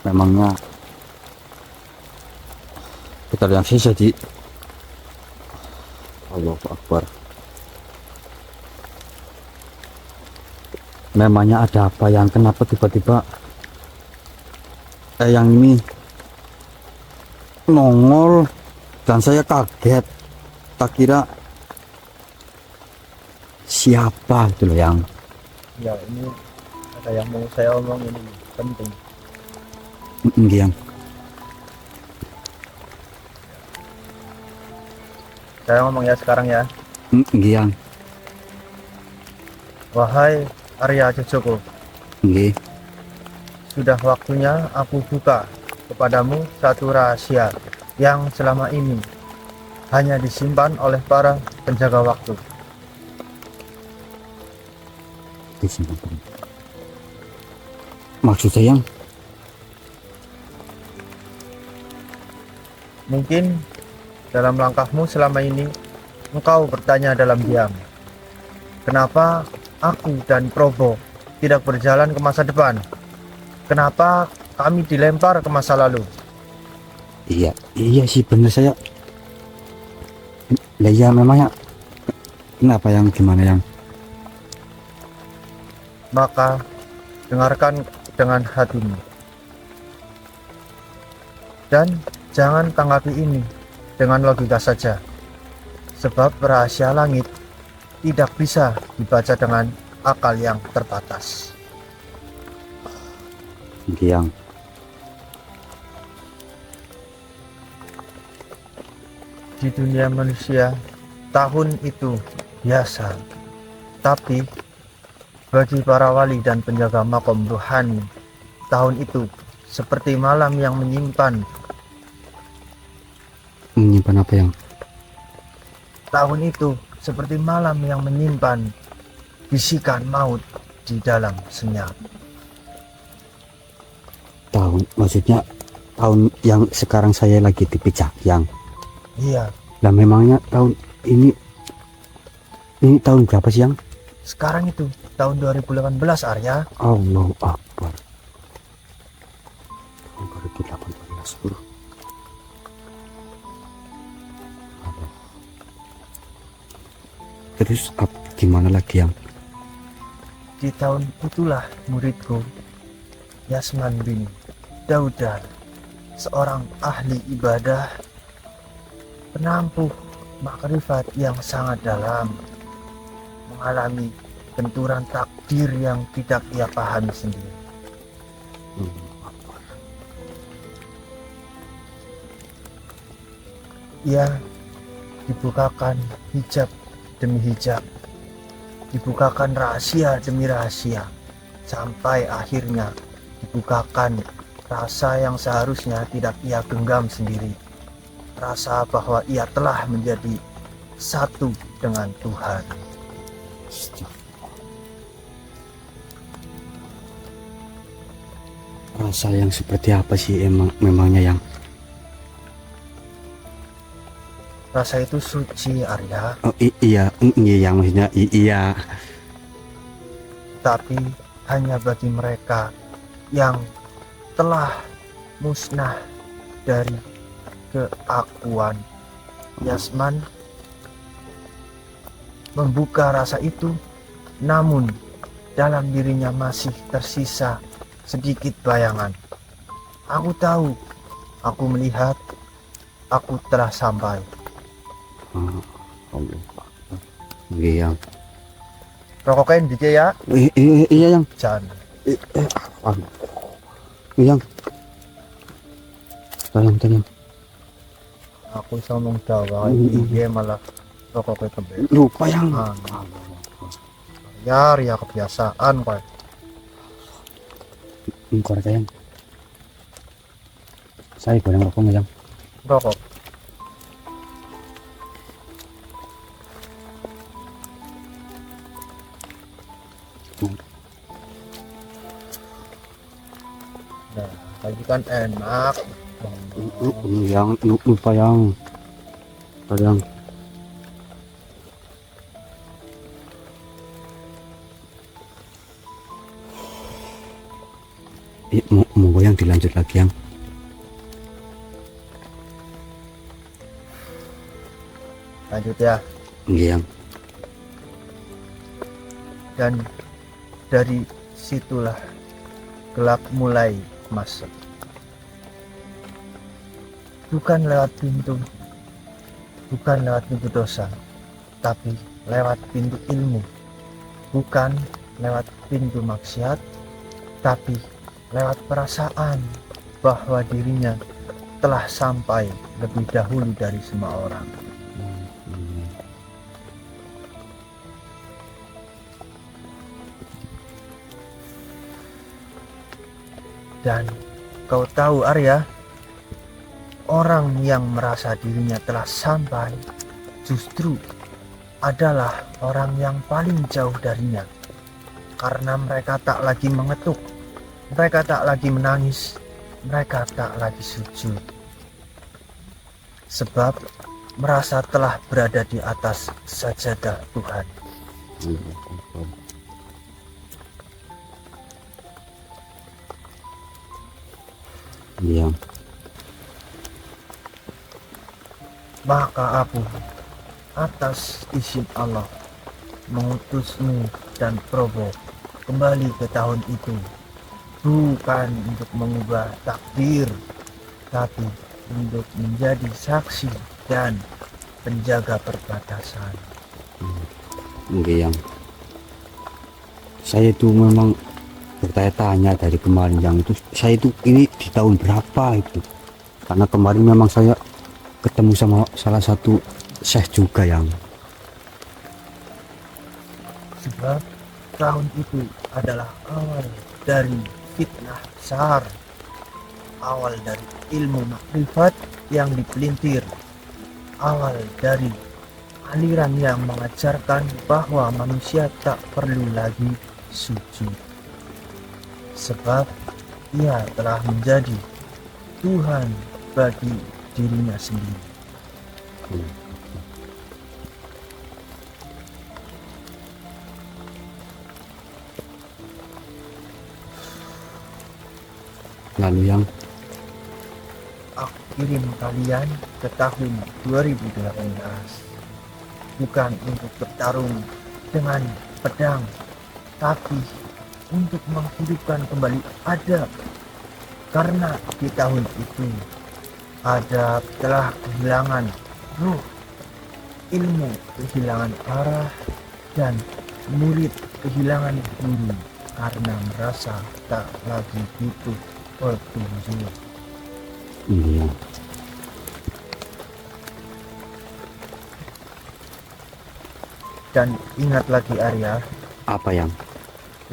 Memangnya bentar yang saya jadi. Allahu Akbar. Memangnya ada apa yang kenapa tiba-tiba yang ini nongol dan saya kaget, tak kira siapa itu loh yang. Ya ini ada yang mau saya omong ini penting. Yang Saya ngomong ya sekarang ya. yang Wahai Arya Jojoko, nggih. sudah waktunya aku buka kepadamu satu rahasia yang selama ini hanya disimpan oleh para penjaga waktu. Disimpan. Maksud saya yang Mungkin dalam langkahmu selama ini engkau bertanya dalam diam, kenapa aku dan Probo tidak berjalan ke masa depan? Kenapa kami dilempar ke masa lalu? iya sih bener saya. Lah ya memangnya kenapa yang gimana yang? Maka dengarkan dengan hatimu. Dan jangan tanggapi ini dengan logika saja. Sebab rahasia langit tidak bisa dibaca dengan akal yang terbatas. Yang Di dunia manusia, tahun itu biasa. Tapi bagi para wali dan penjaga makom rohani, tahun itu seperti malam yang menyimpan. menyimpan apa yang? Tahun itu seperti malam yang menyimpan bisikan maut di dalam senyap. Tahun maksudnya tahun yang sekarang saya lagi dipijak yang. Iya, Lah memangnya tahun ini tahun berapa sih yang? sekarang itu tahun 2018 Arya. Allahu Akbar. Tahun 2018 bro. Aduh. Terus gimana lagi yang? Di tahun itulah muridku Yasman bin Daudan, seorang ahli ibadah, penampuh makrifat yang sangat dalam, mengalami benturan takdir yang tidak ia pahami sendiri. Ia dibukakan hijab demi hijab, dibukakan rahasia demi rahasia, sampai akhirnya dibukakan rasa yang seharusnya tidak ia genggam sendiri, rasa bahwa ia telah menjadi satu dengan Tuhan. Rasa yang seperti apa sih memangnya yang? Rasa itu suci Arya, Oh iya yang maksudnya iya. tapi hanya bagi mereka yang telah musnah dari keakuan. Yasman membuka rasa itu, namun dalam dirinya masih tersisa sedikit bayangan. Aku tahu, aku melihat, aku telah sampai. Iya yang. Rokokin DJ ya, Iya yang. jangan. Yang. Tayang. Aku ngomong Jawa dia malah pokoknya kembali. Lupa yang. Ya kebiasaan kok. Korek yang. Saya goreng rokok yang. Rokok. Nah, lagi kan enak. Yang lupa yang. Yang. Mau goyang dilanjut lagi yang. Lanjut ya. Yang. Dan dari situlah gelap mulai masuk. Bukan lewat pintu dosa, tapi lewat pintu ilmu. Bukan lewat pintu maksiat, tapi lewat perasaan bahwa dirinya telah sampai lebih dahulu dari semua orang. Dan kau tahu Arya, orang yang merasa dirinya telah sampai justru adalah orang yang paling jauh darinya. Karena mereka tak lagi mengetuk, mereka tak lagi menangis, mereka tak lagi sujud. Sebab merasa telah berada di atas sajadah Tuhan. Iya. Maka aku atas izin Allah mengutusmu dan Probo kembali ke tahun itu, bukan untuk mengubah takdir, tapi untuk menjadi saksi dan penjaga perbatasan. Yang. Saya itu memang bertanya-tanya dari kemarin yang itu, saya itu ini di tahun berapa itu, karena kemarin memang saya ketemu sama salah satu syekh juga yang. Sebab tahun itu adalah awal dari fitnah besar, awal dari ilmu makrifat yang dipelintir, awal dari aliran yang mengajarkan bahwa manusia tak perlu lagi sujud, sebab ia telah menjadi Tuhan bagi dirinya sendiri. Lalu yang Aku kirim kalian ke tahun 2018, bukan untuk bertarung dengan pedang, tapi untuk menghidupkan kembali adab. Karena di tahun itu adab telah kehilangan ruh, ilmu kehilangan arah, dan murid kehilangan guru karena merasa tak lagi butuh petunjuk. iya. Dan ingat lagi Arya, Apa yang?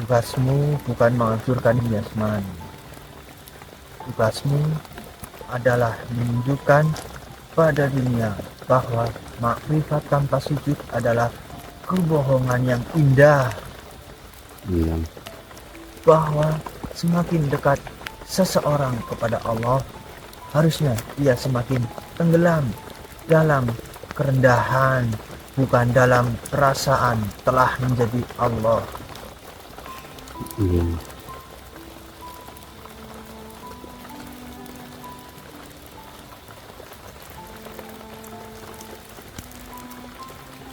tugasmu bukan menghancurkan Yasman. Tugasmu adalah menunjukkan pada dunia bahwa makrifat tanpa sujud adalah kebohongan yang indah, Iya. bahwa semakin dekat seseorang kepada Allah, harusnya ia semakin tenggelam dalam kerendahan, bukan dalam perasaan telah menjadi Allah. Iya.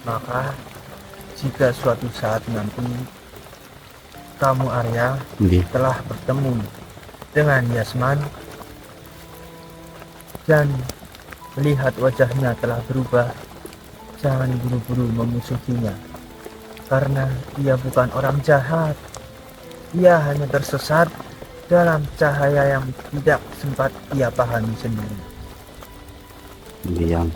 Maka jika suatu saat nanti kamu Arya Iya. telah bertemu dengan Yasman dan melihat wajahnya telah berubah, jangan buru-buru memusuhinya, karena ia bukan orang jahat. Ia hanya tersesat dalam cahaya yang tidak sempat ia pahami sendiri. Yang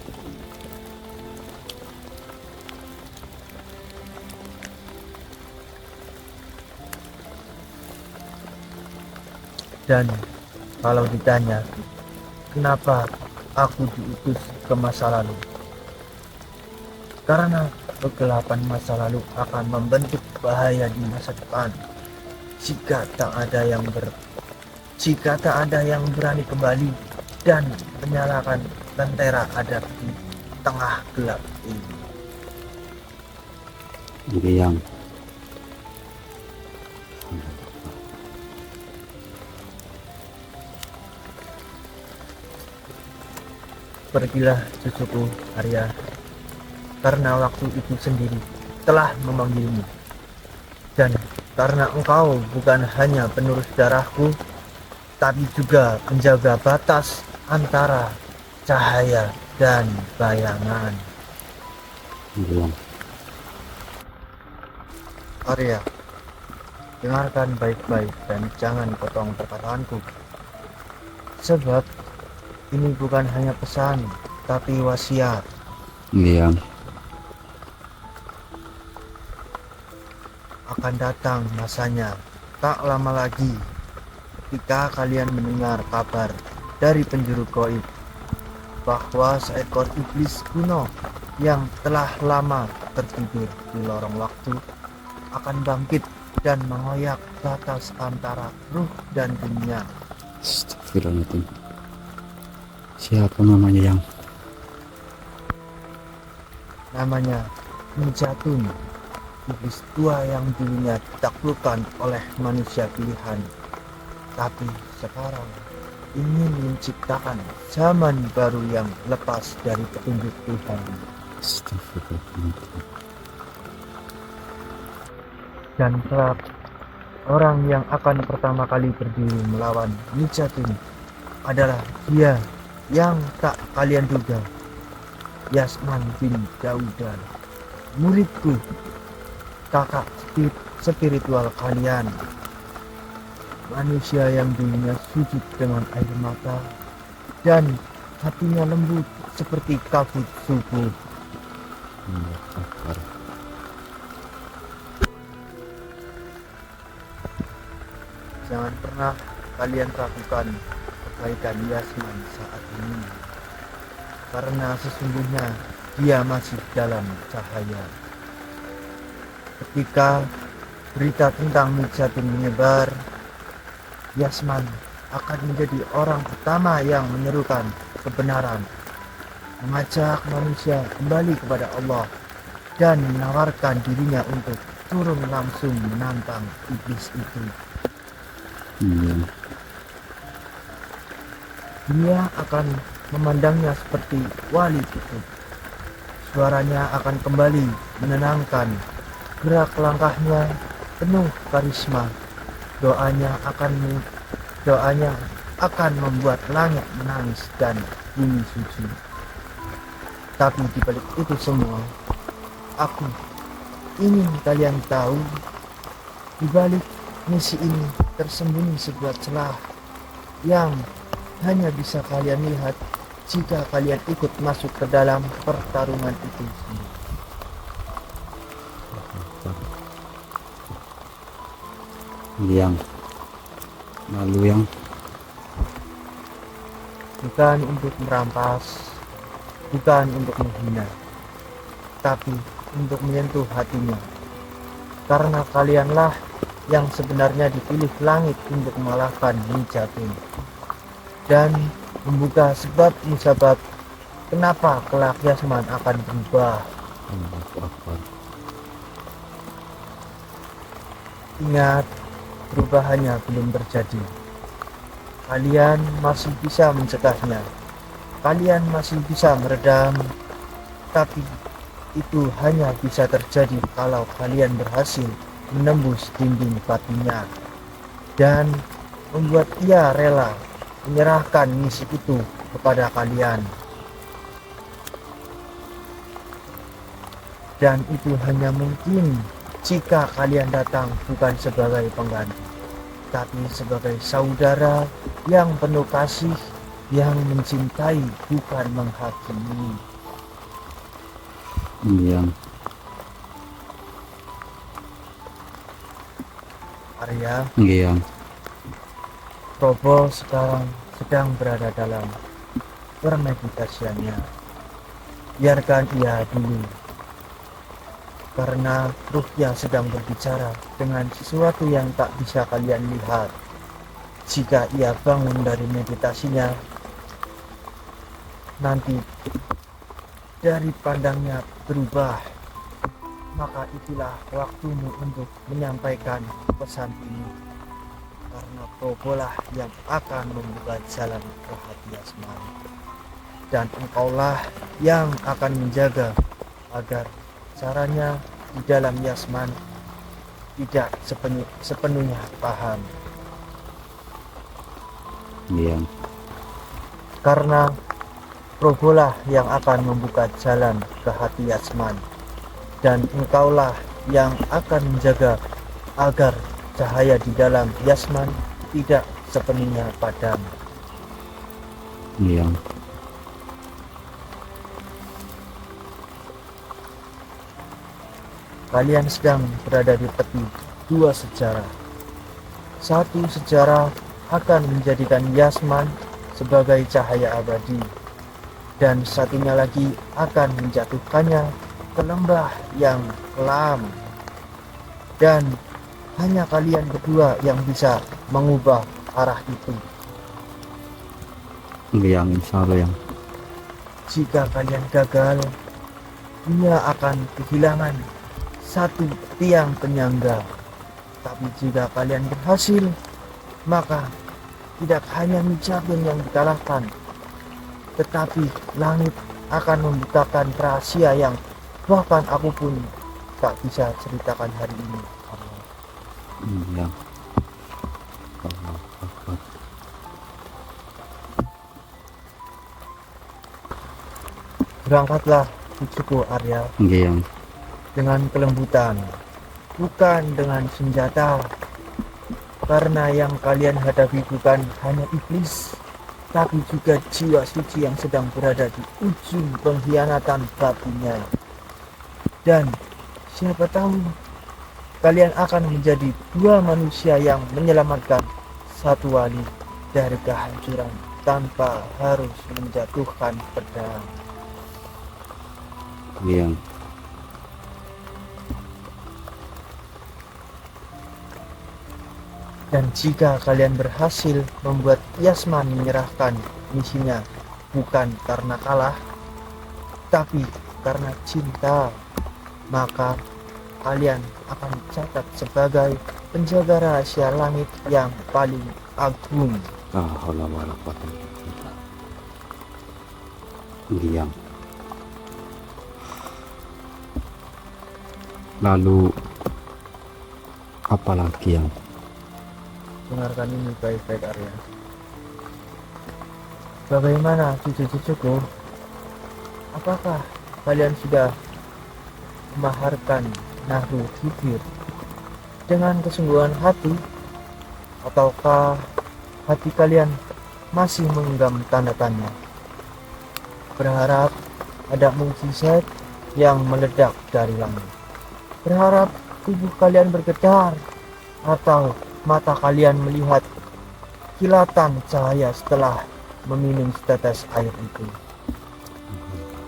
Dan kalau ditanya, kenapa aku diutus ke masa lalu? Karena kegelapan masa lalu akan membentuk bahaya di masa depan. Jika tak ada yang berani kembali dan menyalakan lentera adat di tengah gelap ini. yang Pergilah cucuku Arya, karena waktu itu sendiri telah memanggilmu. Dan karena engkau bukan hanya penerus darahku, tapi juga penjaga batas antara cahaya dan bayangan. yang Arya, dengarkan baik-baik dan jangan potong perkataanku. Sebab ini bukan hanya pesan, tapi wasiat. yang Akan datang masanya, tak lama lagi, ketika kalian mendengar kabar dari penjuru gaib bahwa seekor iblis kuno yang telah lama tertidur di lorong waktu akan bangkit dan mengoyak batas antara ruh dan dunia. Astagfirullahaladzim. Siapa namanya yang? Namanya Mijatun, iblis tua yang dulunya ditaklukkan oleh manusia pilihan, tapi sekarang ingin menciptakan zaman baru yang lepas dari petunjuk Tuhan. Astagfirullahaladzim. Dan kelak orang yang akan pertama kali berdiri melawan Mijatun adalah dia yang tak kalian duga, Yasman bin Daudan, muridku, kakak spiritual kalian, manusia yang dulunya sujud dengan air mata dan hatinya lembut seperti kabut subuh. Jangan pernah kalian ragukan kebaikan Yasman saat ini, karena sesungguhnya dia masih dalam cahaya. Ketika berita tentang Mijatun menyebar, Yasman akan menjadi orang pertama yang menyerukan kebenaran, mengajak manusia kembali kepada Allah, dan menawarkan dirinya untuk turun langsung menantang iblis itu. Dia akan memandangnya seperti wali kutub. Suaranya akan kembali menenangkan, gerak langkahnya penuh karisma. Doanya akan membuat langit menangis dan bumi suci. Tapi di balik itu semua, aku ingin kalian tahu, di balik misi ini tersembunyi sebuah celah yang hanya bisa kalian lihat jika kalian ikut masuk ke dalam pertarungan itu sendiri. Yang lalu yang Bukan untuk merampas, bukan untuk menghina, tapi untuk menyentuh hatinya. Karena kalianlah yang sebenarnya dipilih langit untuk mengalahkan Mijatun dan membuka sebab musabab kenapa kelak Yasman akan berubah. Ingat, perubahannya belum terjadi. Kalian masih bisa mencegahnya, kalian masih bisa meredam, tapi itu hanya bisa terjadi kalau kalian berhasil menembus dinding batinnya dan membuat ia rela menyerahkan misi itu kepada kalian. Dan itu hanya mungkin jika kalian datang bukan sebagai pengganti, tapi sebagai saudara yang penuh kasih, yang mencintai bukan menghakimi. Iya. Arya, Iya. Probo sekarang sedang berada dalam permeditasiannya. Biarkan ia dulu, karena ruhnya sedang berbicara dengan sesuatu yang tak bisa kalian lihat. Jika ia bangun dari meditasinya, nanti dari pandangnya berubah, maka itulah waktumu untuk menyampaikan pesan ini, karena Probolah yang akan membuka jalan ke hati Yasmani, dan engkaulah yang akan menjaga agar caranya di dalam Yasmani tidak sepenuhnya paham, Iya. karena Probolah yang akan membuka jalan ke hati Yasmani, dan engkaulah yang akan menjaga agar cahaya di dalam Yasman tidak sepenuhnya padam. Iya. Kalian sedang berada di tepi dua sejarah. Satu sejarah akan menjadikan Yasman sebagai cahaya abadi, dan satunya lagi akan menjatuhkannya ke lembah yang kelam. Dan hanya kalian berdua yang bisa mengubah arah itu. Iya, insya Allah yang. Jika kalian gagal, dunia akan kehilangan satu tiang penyangga. Tapi jika kalian berhasil, maka tidak hanya Mujabin yang dikalahkan, tetapi langit akan membukakan rahasia yang bahkan aku pun tak bisa ceritakan hari ini. Iya. Allah Akbar. Berangkatlah cucuku Arya, Iya. dengan kelembutan, bukan dengan senjata, karena yang kalian hadapi bukan hanya iblis, tapi juga jiwa suci yang sedang berada di ujung pengkhianatan batinnya. Dan siapa tahu kalian akan menjadi dua manusia yang menyelamatkan satu wali dari kehancuran tanpa harus menjatuhkan pedang. Iya. Dan jika kalian berhasil membuat Yasman menyerahkan misinya bukan karena kalah, tapi karena cinta, maka kalian akan dicatat sebagai penjaga rahasia langit yang paling agung. La haula wala quwwata illa billah. Iya. Lalu apa lagi yang? Dengarkan ini baik-baik Arya. Bagaimana cucu-cucuku? Apakah kalian sudah memaharkan Nahrul Hibir dengan kesungguhan hati, ataukah hati kalian masih menggenggam tanda tanya, berharap ada mukjizat yang meledak dari langit, berharap tubuh kalian bergetar, atau mata kalian melihat kilatan cahaya setelah meminum setetes air itu?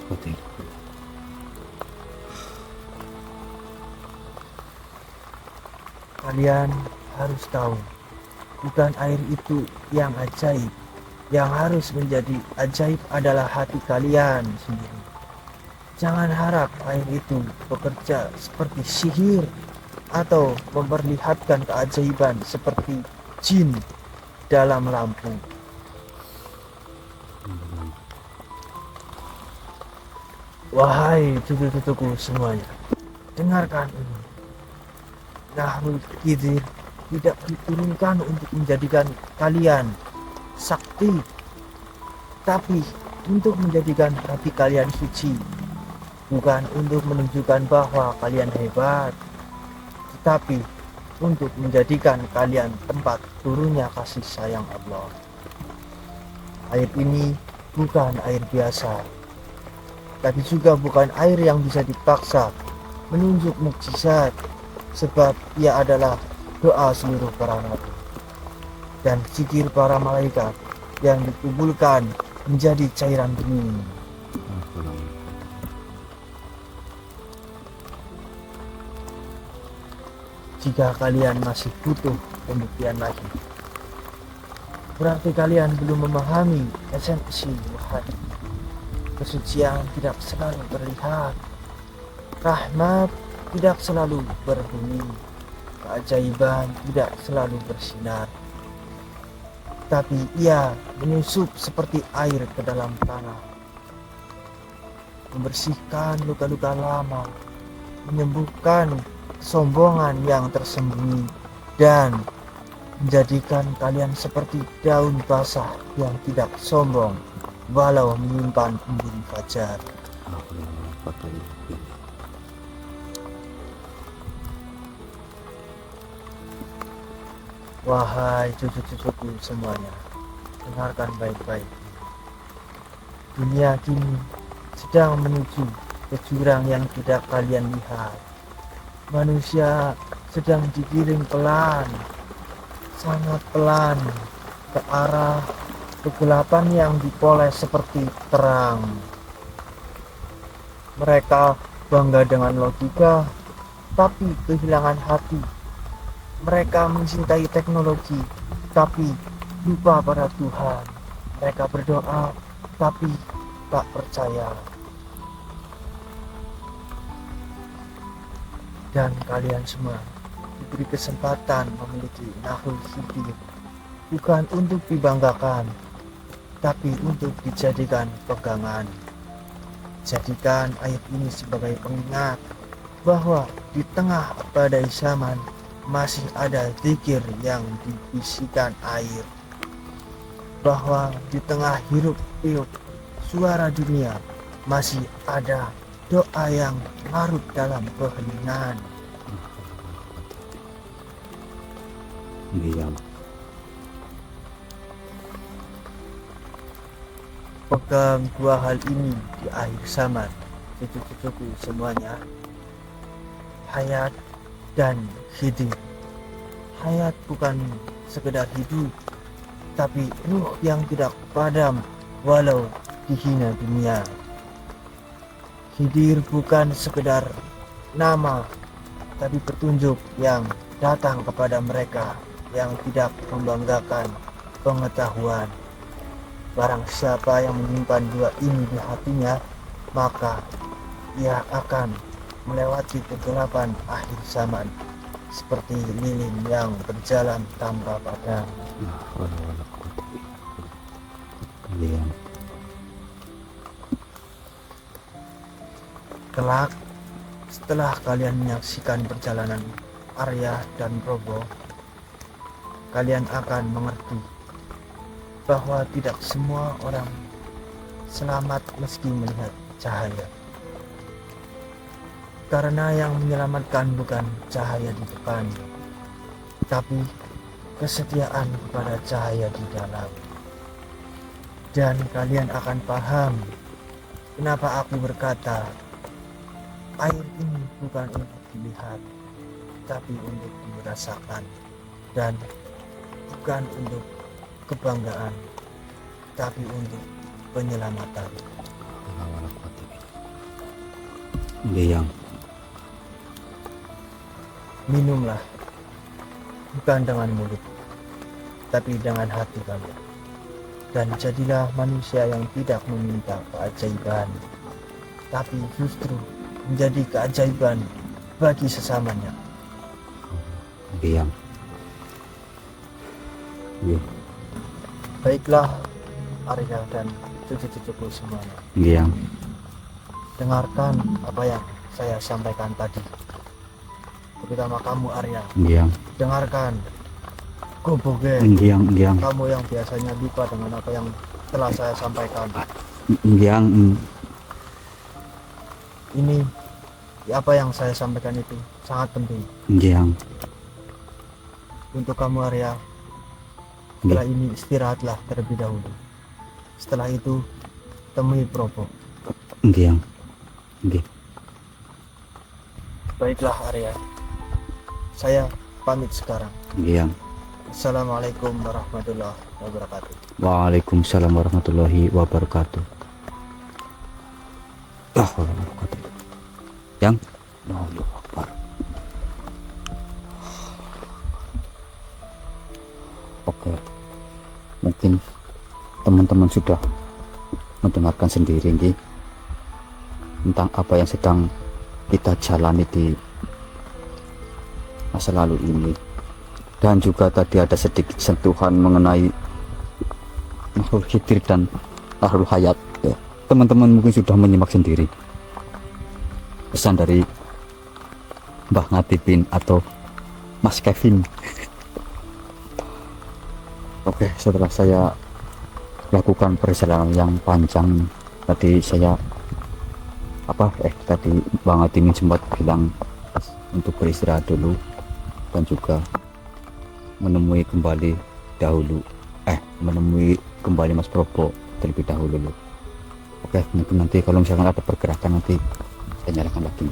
Putih. Kalian harus tahu, bukan air itu yang ajaib. Yang harus menjadi ajaib adalah hati kalian sendiri. Jangan harap air itu bekerja seperti sihir atau memperlihatkan keajaiban seperti jin dalam lampu. Wahai cucu-cucuku semuanya, dengarkan ini. Nahrul Hibir tidak diturunkan untuk menjadikan kalian sakti, tapi untuk menjadikan hati kalian suci, bukan untuk menunjukkan bahwa kalian hebat, tetapi untuk menjadikan kalian tempat turunnya kasih sayang Allah. Air ini bukan air biasa, tapi juga bukan air yang bisa dipaksa menunjuk mukjizat, sebab ia adalah doa seluruh para nabi dan zikir para malaikat yang dikumpulkan menjadi cairan bening. Jika kalian masih butuh pembuktian lagi, berarti kalian belum memahami esensi rohani. Kesucian tidak selalu terlihat, rahmat tidak selalu berbunyi, keajaiban tidak selalu bersinar, tapi ia menyusup seperti air ke dalam tanah, membersihkan luka-luka lama, menyembuhkan kesombongan yang tersembunyi, dan menjadikan kalian seperti daun basah yang tidak sombong walau menyimpan embun fajar. Wahai cucu-cucuku semuanya, dengarkan baik-baik. Dunia kini sedang menuju ke jurang yang tidak kalian lihat. Manusia sedang digiring pelan, sangat pelan, ke arah kegelapan yang dipoles seperti terang. Mereka bangga dengan logika, tapi kehilangan hati. Mereka mencintai teknologi, tapi lupa pada Tuhan. Mereka berdoa, tapi tak percaya. Dan kalian semua diberi kesempatan memiliki nahul hidir, bukan untuk dibanggakan, tapi untuk dijadikan pegangan. Jadikan ayat ini sebagai pengingat bahwa di tengah badai zaman masih ada zikir yang dibisikkan air, bahwa di tengah hiruk pikuk suara dunia masih ada doa yang larut dalam keheningan. Diam. Pegang dua hal ini di akhir zaman, cucu-cucuku semuanya. Hayat dan hidup. Hayat bukan sekedar hidup, tapi ruh yang tidak padam walau dihina dunia. Hidir bukan sekedar nama, tapi petunjuk yang datang kepada mereka yang tidak membanggakan pengetahuan. Barang siapa yang menyimpan dua ini di hatinya, maka ia akan melewati kegelapan akhir zaman seperti lilin yang berjalan tanpa padam. Diam. Kelak, setelah kalian menyaksikan perjalanan Arya dan Probo, kalian akan mengerti bahwa tidak semua orang selamat meski melihat cahaya. Karena yang menyelamatkan bukan cahaya di depan, tapi kesetiaan kepada cahaya di dalam. Dan kalian akan paham kenapa aku berkata, air ini bukan untuk dilihat, tapi untuk dirasakan, dan bukan untuk kebanggaan, tapi untuk penyelamatan. Diam. Minumlah, bukan dengan mulut, tapi dengan hati kalian. Dan jadilah manusia yang tidak meminta keajaiban, tapi justru menjadi keajaiban bagi sesamanya. Diam. Diam. Baiklah, Arya dan cucu-cucuku semuanya. Diam. Dengarkan apa yang saya sampaikan tadi. Terutama kamu, Arya. Diam. Dengarkan. Goboge, Diam. Diam. kamu yang biasanya lupa dengan apa yang telah saya sampaikan. Diam. Ini apa yang saya sampaikan itu sangat penting Diam. untuk kamu, Arya. Setelah ini istirahatlah terlebih dahulu. Setelah itu temui Probo. Nggih, Yang. Nggih. Baiklah Arya, saya pamit sekarang. Nggih, Yang. Assalamualaikum warahmatullahi wabarakatuh. Waalaikumsalam warahmatullahi wabarakatuh. Yang, Allahu Akbar. Oke, mungkin teman-teman sudah mendengarkan sendiri nggih tentang apa yang sedang kita jalani di masa lalu ini, dan juga tadi ada sedikit sentuhan mengenai makhluk hidir dan makhluk hayat ya. Teman-teman mungkin sudah menyimak sendiri pesan dari Mbah Ngatipin atau Mas Kevin. Oke, setelah saya lakukan perjalanan yang panjang tadi, saya tadi Bang Ngatipin sempat bilang untuk beristirahat dulu dan juga menemui kembali Mas Probo terlebih dahulu. Oke, mungkin nanti kalau misalkan ada pergerakan nanti saya nyalakan lagi.